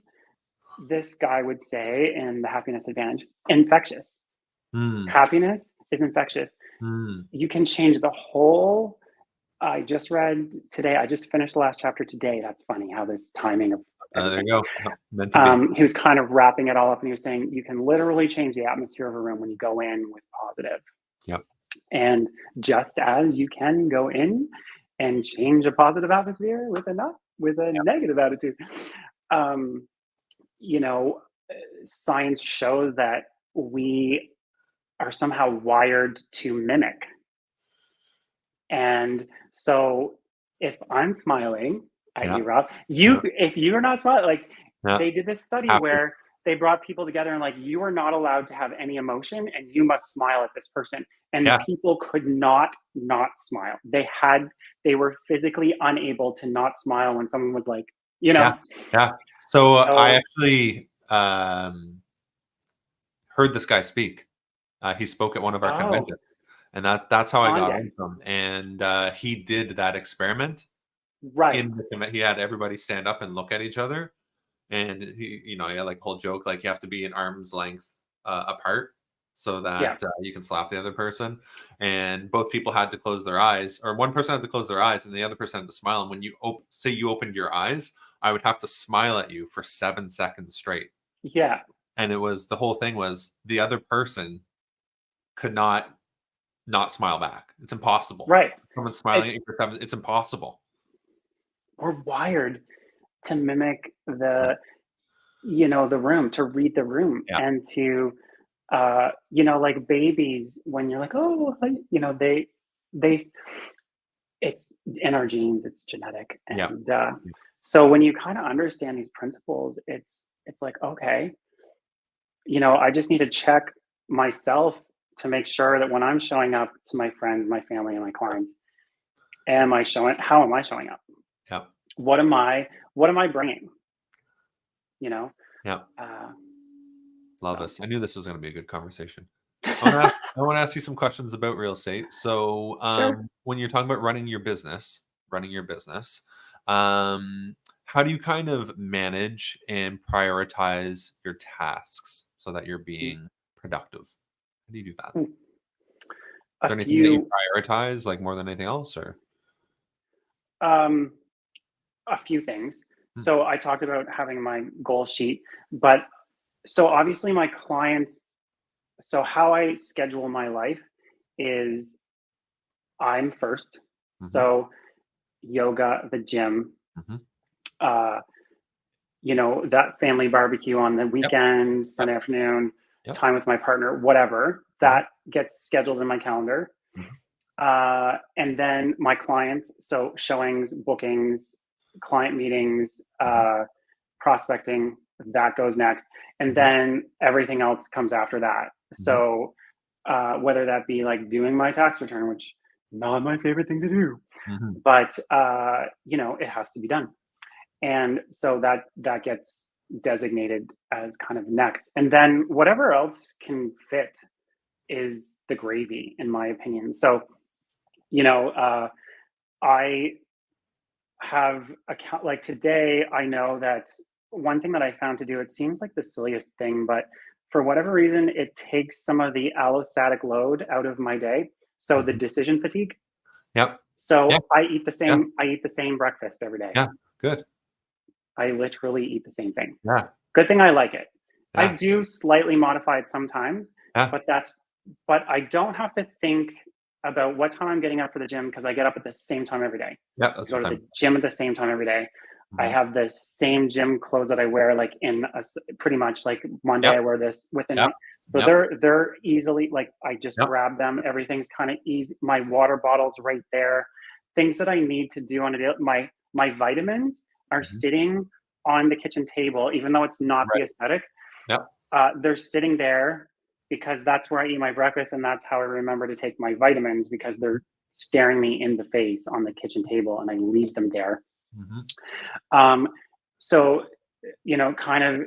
this guy would say in the happiness advantage, infectious. Mm. Happiness is infectious. Mm. You can change the whole. I just read today, I just finished the last chapter today. That's funny how this timing of There everything. you go. Yep. Meant to be. He was kind of wrapping it all up and he was saying you can literally change the atmosphere of a room when you go in with positive. Yep. And just as you can go in and change a positive atmosphere with a Yep. negative attitude. Um, you know, science shows that we are somehow wired to mimic. And so if I'm smiling at Yeah. you, Rob, Yeah. if you're not smiling, like Yeah. they did this study Have to. where they brought people together and like you are not allowed to have any emotion and you must smile at this person. And Yeah. people could not smile. They were physically unable to not smile when someone was like, Yeah. Yeah. So I so actually heard this guy speak. He spoke at one of our oh, conventions, and that's how I got Andre, into him. And he did that experiment right. in the he had everybody stand up and look at each other, and he had like a whole joke like you have to be an arm's length apart so Yeah. that you can slap the other person, and both people had to close their eyes, or one person had to close their eyes and the other person had to smile. And when you say you opened your eyes, I would have to smile at you for 7 seconds straight, Yeah. and it was the whole thing was the other person could not smile back. It's impossible. Right. Someone smiling at It's you for 7, it's impossible. we're wired to mimic Yeah, the room, to read the room yeah, and to like babies when you're like, oh, they it's in our genes, it's genetic. yeah, And so when you kind of understand these principles, it's like, okay, I just need to check myself to make sure that when I'm showing up to my friends, my family, and my clients, how am I showing up? yeah, What am I bringing? You know? yeah. Uh, Love so this. I knew this was gonna be a good conversation. I wanna ask you some questions about real estate. So, sure. when you're talking about running your business, um, how do you kind of manage and prioritize your tasks so that you're being productive? How do you do that? Is A there anything that you few prioritize, like, more than anything else, or um, a few things. So I talked about having my goal sheet, but so obviously my clients, so how I schedule my life is I'm first. Mm-hmm. So yoga, the gym, Mm-hmm. uh, that family barbecue on the Yep. weekend, Yep. Sunday afternoon, Yep. time with my partner, whatever, Mm-hmm. that gets scheduled in my calendar. Mm-hmm. And then my clients, so showings, bookings, client meetings, Mm-hmm. prospecting, that goes next. And Mm-hmm. then everything else comes after that. Mm-hmm. So whether that be like doing my tax return, which not my favorite thing to do, Mm-hmm. but it has to be done. And so that gets designated as kind of next. And then whatever else can fit is the gravy, in my opinion. So, I have account like today, I know that one thing that I found to do, it seems like the silliest thing, but for whatever reason, it takes some of the allostatic load out of my day. So the Mm-hmm. decision fatigue. Yep. Yeah. So Yeah. I eat the same breakfast every day. Yeah. Good. I literally eat the same thing. Yeah. Good thing I like it. I Yeah. do slightly modify it sometimes, Yeah. but but I don't have to think about what time I'm getting up for the gym because I get up at the same time every day. Yeah. I That's go what to time. the gym at the same time every day. I Mm-hmm. have the same gym clothes that I wear, like pretty much like one day Yep. I wear this within Yep. one. So Yep. they're easily like I just Yep. grab them. Everything's kind of easy. My water bottle's right there. Things that I need to do on a day. My vitamins are Mm-hmm. sitting on the kitchen table, even though it's not the Right. aesthetic. Yep. They're sitting there because that's where I eat my breakfast, and that's how I remember to take my vitamins because they're staring me in the face on the kitchen table, and I leave them there. Mm-hmm. Um, so, kind of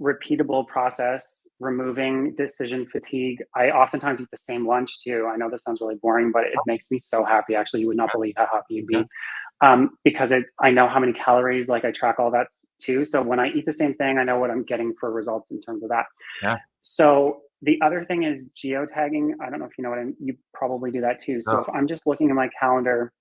repeatable process, removing decision fatigue. I oftentimes eat the same lunch too. I know this sounds really boring, but it makes me so happy. Actually, you would not believe how happy you'd Yeah. be because I know how many calories, like I track all that too. So when I eat the same thing, I know what I'm getting for results in terms of that. Yeah. So the other thing is geotagging. I don't know if you know you probably do that too. So Oh, if I'm just looking at my calendar,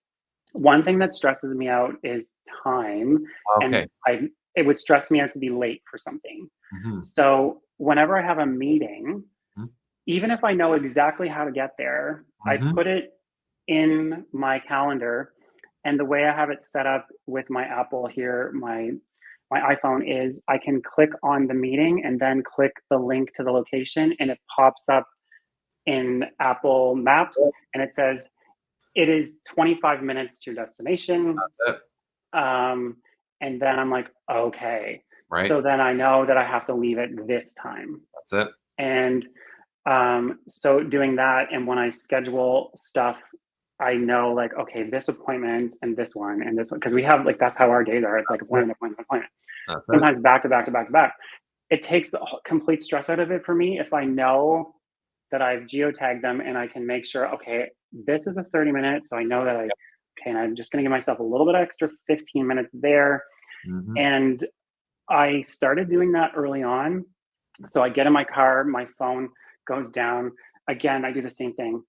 one thing that stresses me out is time, and okay. it would stress me out to be late for something. Mm-hmm. So whenever I have a meeting, Mm-hmm. even if I know exactly how to get there, I Mm-hmm. put it in my calendar. And the way I have it set up with my Apple here, my iPhone is I can click on the meeting and then click the link to the location and it pops up in Apple Maps and it says it is 25 minutes to your destination. That's it. Um, and then I'm like, okay. Right. So then I know that I have to leave at this time. That's it. And so doing that, and when I schedule stuff, I know like, okay, this appointment and this one, because we have like that's how our days are. It's like That's it. appointment, appointment, appointment. That's it. Sometimes back to back to back to back. It takes the complete stress out of it for me if I know that I've geotagged them and I can make sure, okay, this is a 30 minute, so I know that Yep. okay, and I'm just going to give myself a little bit extra 15 minutes there. Mm-hmm. And I started doing that early on. So I get in my car, my phone goes down. Again, I do the same thing.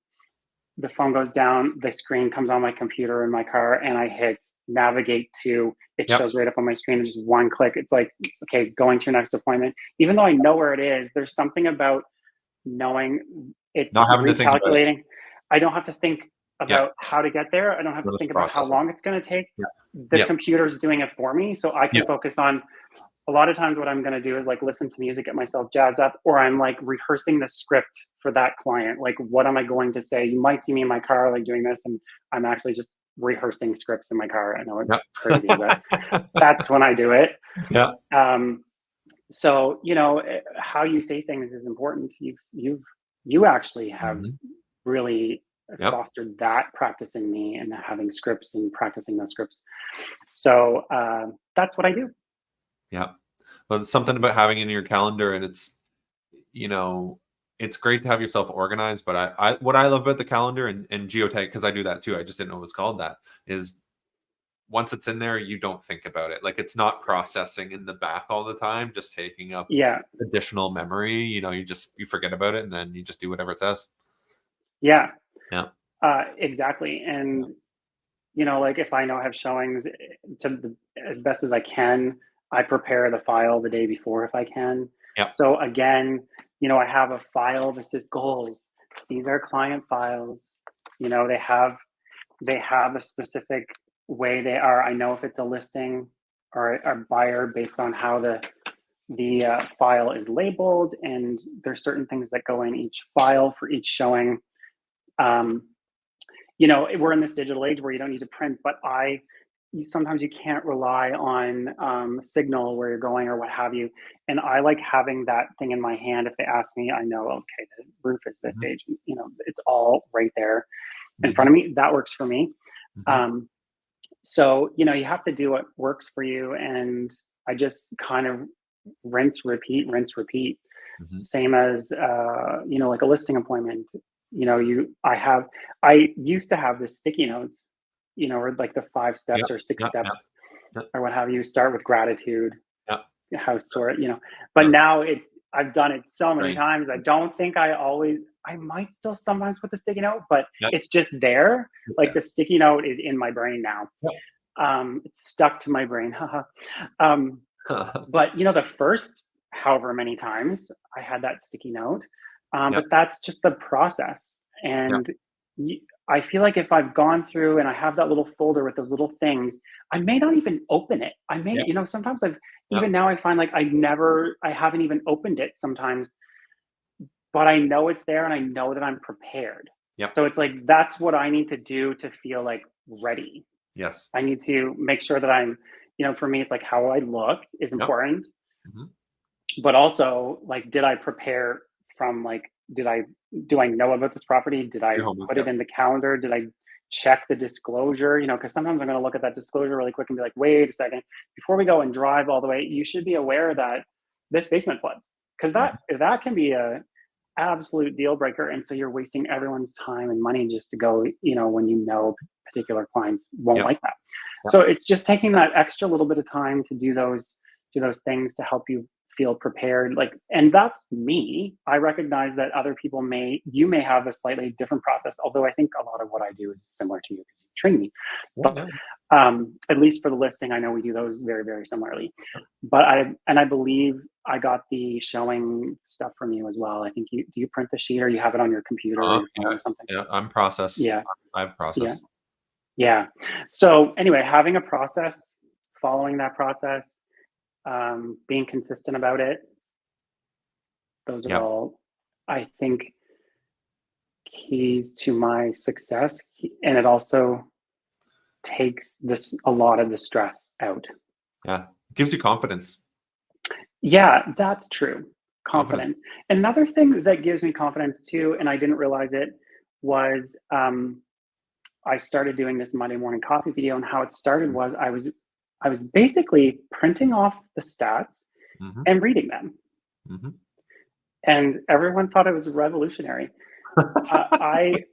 The phone goes down, the screen comes on my computer in my car, and I hit navigate to it Yep. shows right up on my screen in just one click. It's like, okay, going to your next appointment. Even though I know where it is, there's something about knowing it's Not having to think about it. recalculating. I don't have to think Yeah. about how to get there. I don't have to Let us think about how process it. long it's going to take. Yeah. The Yep. computer's doing it for me. So I can Yep. focus on a lot of times what I'm going to do is like listen to music, get myself jazzed up, or I'm like rehearsing the script for that client. Like, what am I going to say? You might see me in my car, like doing this, and I'm actually just rehearsing scripts in my car. I know it's Yep. crazy, but that's when I do it. Yeah. So how you say things is important. You actually have Mm-hmm. really Yep. fostered that practice in me and having scripts and practicing those scripts. So that's what I do. Yeah. But it's something about having it in your calendar, and it's great to have yourself organized. But I what I love about the calendar and geotag, because I do that too. I just didn't know it was called that. Is once it's in there, you don't think about it. Like it's not processing in the back all the time, just taking up Yeah, additional memory. You forget about it, and then you just do whatever it says. yeah, Yeah. exactly. And like if I know I have showings as best as I can, I prepare the file the day before if I can. Yep. So again, I have a file that says goals. These are client files. They have a specific way they are. I know if it's a listing or a buyer based on how the file is labeled, and there's certain things that go in each file for each showing. Um, we're in this digital age where you don't need to print, but sometimes you can't rely on signal where you're going or what have you. And I like having that thing in my hand. If they ask me, I know, okay, the roof is this Mhm. age, it's all right there in front Mhm. of me. That works for me. Mhm. Um, so, you have to do what works for you. And I just kind of rinse, repeat, rinse, repeat. Mhm. Same as, like a listing appointment. I used to have the sticky notes, or like the 5 steps Yep. or six Yep. Yep. steps Yep. or what have you. Start with gratitude, Yep. how sort, but Yep. now I've done it so many Right. times. I might still sometimes put the sticky note, but Yep. it's just there. Like Yeah. the sticky note is in my brain now. Yep. It's stuck to my brain. um, but the first however many times I had that sticky note, Yep. but that's just the process. Yep. And I feel like if I've gone through and I have that little folder with those little things, I may not even open it. Yep. Sometimes even Yep. now I find like I haven't even opened it sometimes, but I know it's there and I know that I'm prepared. Yep. So it's like that's what I need to do to feel like ready. Yes. I need to make sure that for me, it's like how I look is Yep. important, Mhm. but also like, did I prepare from like, do I know about this property? Did I Your homework. put it Yep. in the calendar? Did I check the disclosure? Because sometimes I'm going to look at that disclosure really quick and be like, wait a second, before we go and drive all the way, you should be aware that this basement floods, because Mhm. that can be a absolute deal breaker. And so you're wasting everyone's time and money just to go, when particular clients won't Yep. like that. Yep. So it's just taking that extra little bit of time to do those things to help you feel prepared. Like, and that's me. I recognize that other people you may have a slightly different process, although I think a lot of what I do is similar to you because you train me. Yeah. But Yeah. at least for the listing, I know we do those very, very similarly. But I believe I got the showing stuff from you as well. I think do you print the sheet or you have it on your computer or your phone Yeah. or something? Yeah. I'm process. Yeah, I have yeah, process. yeah. So anyway, having a process, following that process, being consistent about it, those are Yep. all, I think, keys to my success. And it also takes a lot of the stress out. Yeah. It gives you confidence. Yeah, that's true. Confidence. Confidence. Another thing that gives me confidence too, and I didn't realize it, was I started doing this Monday morning coffee video, and how it started was I was basically printing off the stats Mhm. and reading them, Mhm. and everyone thought it was revolutionary. I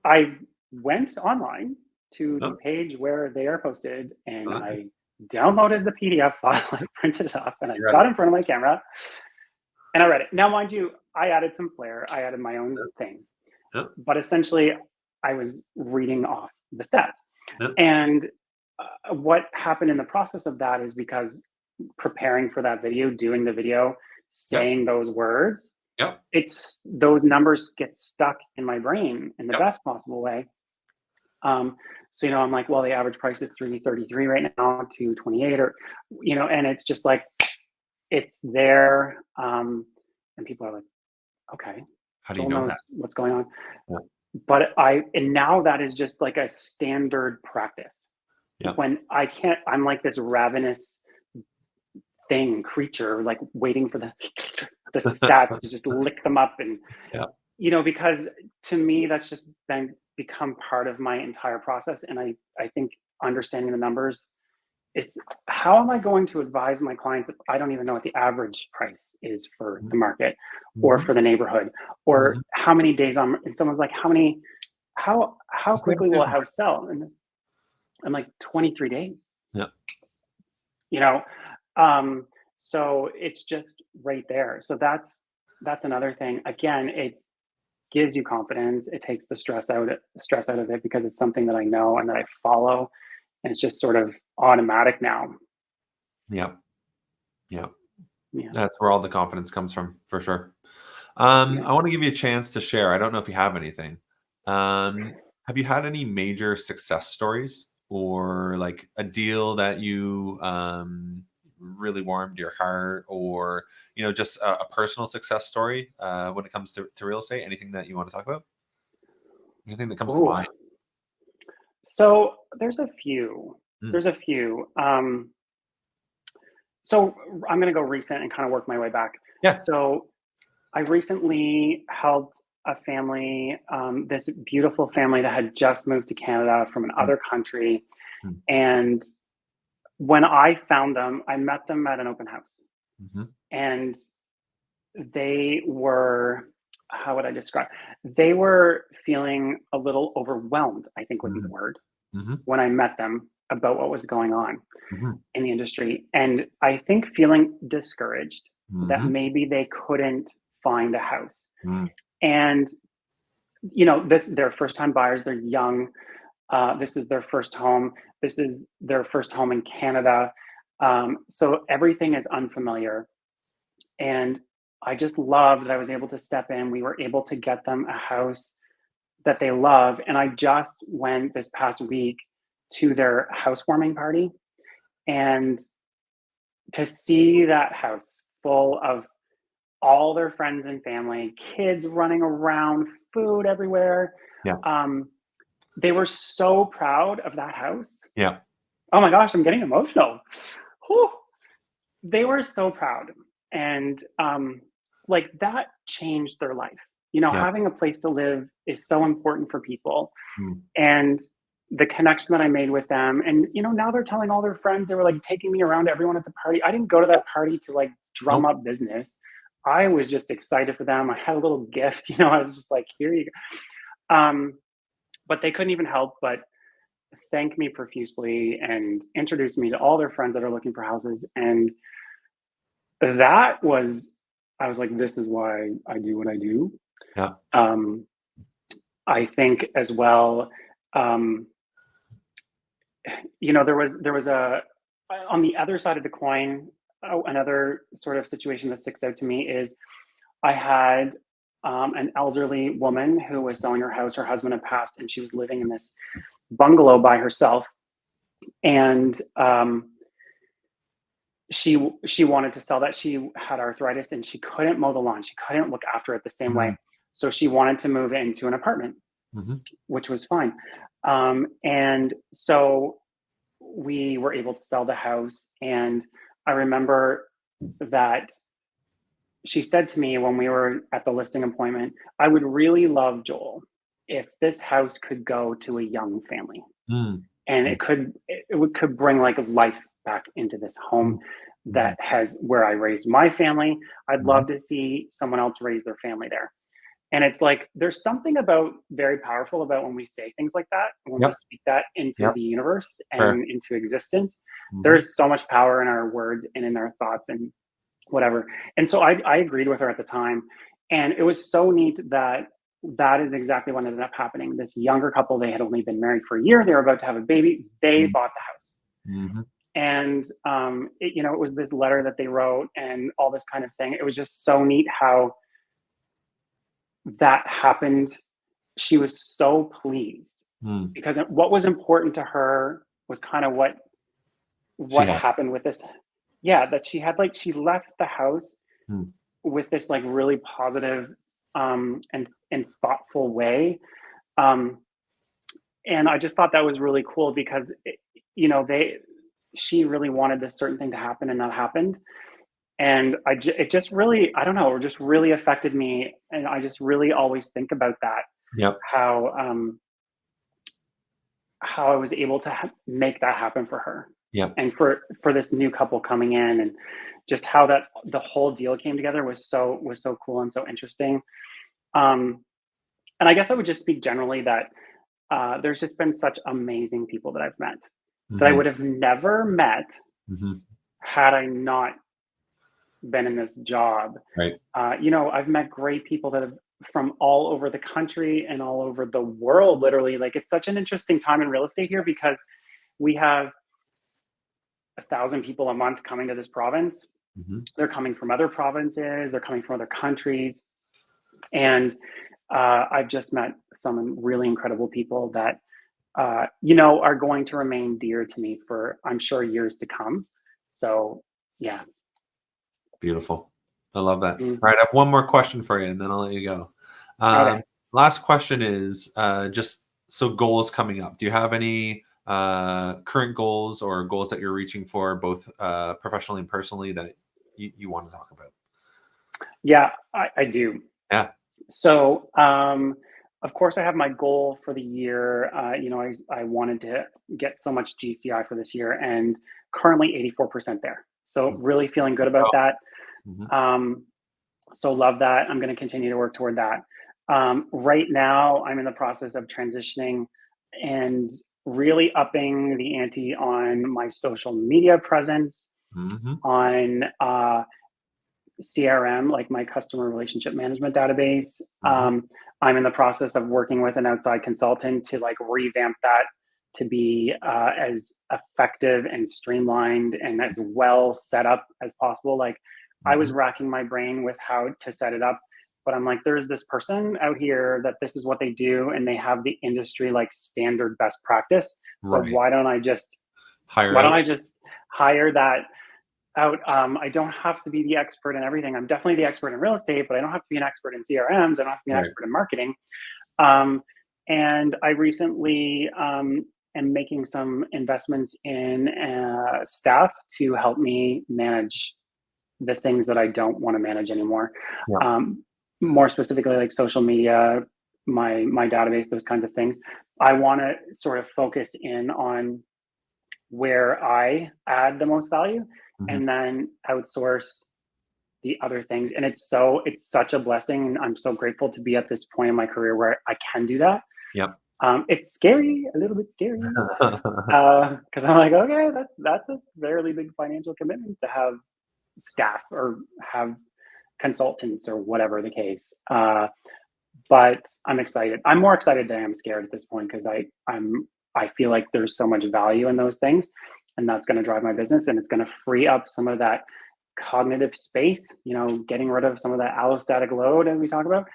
I went online to the Yep. page where they are posted, and Okay. I downloaded the PDF file. I printed it off, and I You read got it. in front of my camera, and I read it. Now, mind you, I added some flair. I added my own thing, Yep. but essentially, I was reading off the stats. Yep. And what happened in the process of that is because preparing for that video, doing the video, Yep. saying those words, Yep. it's those numbers get stuck in my brain in the Yep. best possible way. So I'm like, well, the average price is 333 right now, 228, or and it's just like it's there, and people are like, okay, How do you Joel know that? knows what's going on. Yeah. But and now that is just like a standard practice. Yep. When I'm like this ravenous creature, like waiting for the stats to just lick them up, and Yep. because to me that's just become part of my entire process. And I think understanding the numbers is, how am I going to advise my clients if I don't even know what the average price is for Mhm. the market or Mhm. for the neighborhood, or Mhm. how many days and someone's like, how Just make a quickly will a decision. house sell? And I'm like, 23 days, Yep. you know? Um, so it's just right there. So that's another thing. Again, gives you confidence. It takes the stress out of it because it's something that I know and that I follow, and it's just sort of automatic now. Yeah. Yeah. Yeah. That's where all the confidence comes from, for sure. Yeah. I want to give you a chance to share. I don't know if you have anything. Have you had any major success stories, or like a deal that you really warmed your heart, or just a personal success story when it comes to real estate? Anything that you want to talk about? Anything that comes to Oh, mind? so there's a few. Mm, There's a few. So I'm going to go recent and kind of work my way back. yeah. So I recently helped a family, this beautiful family that had just moved to Canada from Mm, another country. mm, And when I found them, I met them at an open house. mhm, And they were, how would I describe? They were feeling a little overwhelmed, I think would be the mm, word, mhm, when I met them about what was going on mhm, in the industry. And I think feeling discouraged that mhm, maybe they couldn't find a house. mm, And they're first time buyers, they're young. This is their first home. This is their first home in Canada. So everything is unfamiliar. And I just loved that I was able to step in. We were able to get them a house that they love. And I just went this past week to their housewarming party. And to see that house full of all their friends and family, kids running around, food everywhere. yeah. Um, they were so proud of that house. Yeah. Oh my gosh, I'm getting emotional. Whew. They were so proud. And like that changed their life. Yeah. Having a place to live is so important for people. Mm, And the connection that I made with them, and now they're telling all their friends. They were like taking me around to everyone at the party. I didn't go to that party to like drum nope. up business. I was just excited for them. I had a little gift. I was just like, here you go. But they couldn't even help but thank me profusely and introduce me to all their friends that are looking for houses. And that was, I was like, this is why I do what I do. Yeah. Um, I think as well, um, there was a on the other side of the coin. Another sort of situation that sticks out to me is I had an elderly woman who was selling her house. Her husband had passed, and she was living in this bungalow by herself. And she wanted to sell that. She had arthritis, and she couldn't mow the lawn. She couldn't look after it the same Mm, way. So she wanted to move into an apartment, mhm, which was fine. And so we were able to sell the house. And I remember that she said to me when we were at the listing appointment, I would really love, Joel, if this house could go to a young family, mm, and mm, it could bring like life back into this home mm, that mhm, has where I raised my family. I'd mhm. love to see someone else raise their family there. And it's like there's something about very powerful about when we say things like that, when we Yep. speak that into Yep. the universe Fair. and into existence. There Mhm. is so much power in our words and in our thoughts and whatever. And so I agreed with her at the time. And it was so neat that that is exactly what ended up happening. This younger couple, they had only been married for a year. They were about to have a baby. They Mm, bought the house. mhm. And it was this letter that they wrote and all this kind of thing. It was just so neat how that happened. She was so pleased Mm. because what was important to her was kind of what She what had. happened with this. Yeah, that she had like she left the house Mm, with this like really positive and thoughtful way. Um, and I just thought that was really cool because they she really wanted this certain thing to happen and that happened. And it just really, I don't know, it just really affected me. And I just really always think about that, yep. how I was able to make that happen for her Yep. and for this new couple coming in, and just how that the whole deal came together was so cool and so interesting. Um, and I guess I would just speak generally that there's just been such amazing people that I've met that I Mhm. would have never met Mhm. had I not been in this job. Right. I've met great people that have from all over the country and all over the world, literally. Like, it's such an interesting time in real estate here because we have 1,000 people a month coming to this province. Mhm. They're coming from other provinces, they're coming from other countries. And I've just met some really incredible people that, are going to remain dear to me for, I'm sure, years to come. So, yeah. Beautiful. I love that. All Mm. right, I have one more question for you, and then I'll let you go. Okay. Last question is just so goals coming up. Do you have any current goals or goals that you're reaching for, both professionally and personally, that you want to talk about? Yeah, I do. Yeah. So, of course, I have my goal for the year. I wanted to get so much GCI for this year, and currently 84% there. So, really feeling good about that. Mhm. Um, so, love that. I'm going to continue to work toward that. Right now, I'm in the process of transitioning and really upping the ante on my social media presence, Mhm. on CRM, like my customer relationship management database. Mhm. I'm in the process of working with an outside consultant to like revamp that to be as effective and streamlined and as well set up as possible. Like, I was Mhm. racking my brain with how to set it up, but I'm like, there's this person out here that this is what they do, and they have the industry like standard best practice. So Right. Hire why don't out. I just hire that out? I don't have to be the expert in everything. I'm definitely the expert in real estate, but I don't have to be an expert in CRMs. I don't have to be an Right. expert in marketing. Um, and I recently am making some investments in staff to help me manage the things that I don't want to manage anymore. Yeah. Um, More specifically, like social media, my database, those kinds of things. I want to sort of focus in on where I add the most value, Mhm. and then outsource the other things. And it's such a blessing. And I'm so grateful to be at this point in my career where I can do that. Yep. It's scary, a little bit scary, because I'm like, okay, that's a fairly big financial commitment to have staff or have consultants or whatever the case. But I'm excited. I'm more excited than I'm scared at this point because I feel like there's so much value in those things, and that's going to drive my business, and it's going to free up some of that cognitive space. Getting rid of some of that allostatic load as we talk about,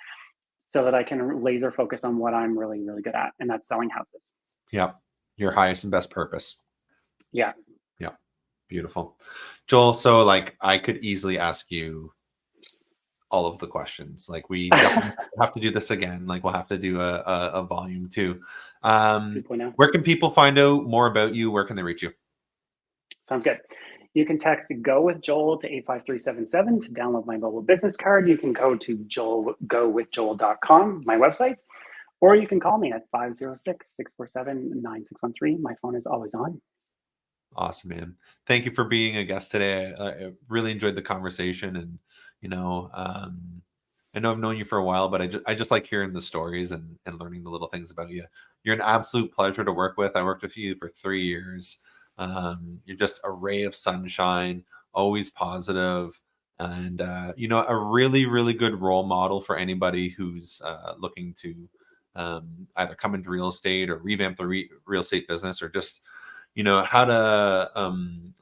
so that I can laser focus on what I'm really really good at, and that's selling houses. Yep. Your highest and best purpose. Yeah. Yeah. Beautiful. Joel, so like I could easily ask you all of the questions. Like we definitely have to do this again. Like we'll have to do a volume two. 2.0. Where can people find out more about you? Where can they reach you? Sounds good. You can text Go with Joel to 85377 to download my mobile business card. You can go to gowithjoel.com, my website, or you can call me at 506-647-9613. My phone is always on. Awesome, man. Thank you for being a guest today. I really enjoyed the conversation, and you know, I know I've known you for a while, but I just like hearing the stories and learning the little things about you. You're an absolute pleasure to work with. I worked with you for 3 years. You're just a ray of sunshine, always positive, and a really really good role model for anybody who's looking to either come into real estate or revamp the real estate business, or just how to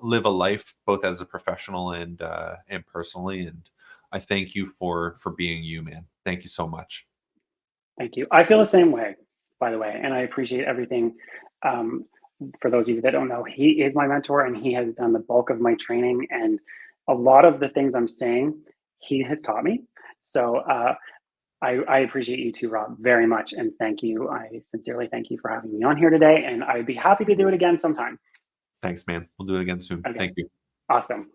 live a life both as a professional and personally. And I thank you for being you, man. Thank you so much. Thank you. I feel the same way, by the way, and I appreciate everything. Um, for those of you that don't know, he is my mentor, and he has done the bulk of my training, and a lot of the things I'm saying, he has taught me. So I appreciate you too, Rob, very much, and thank you. I sincerely thank you for having me on here today, and I'd be happy to do it again sometime. Thanks, man. We'll do it again soon. Okay, Thank you. awesome.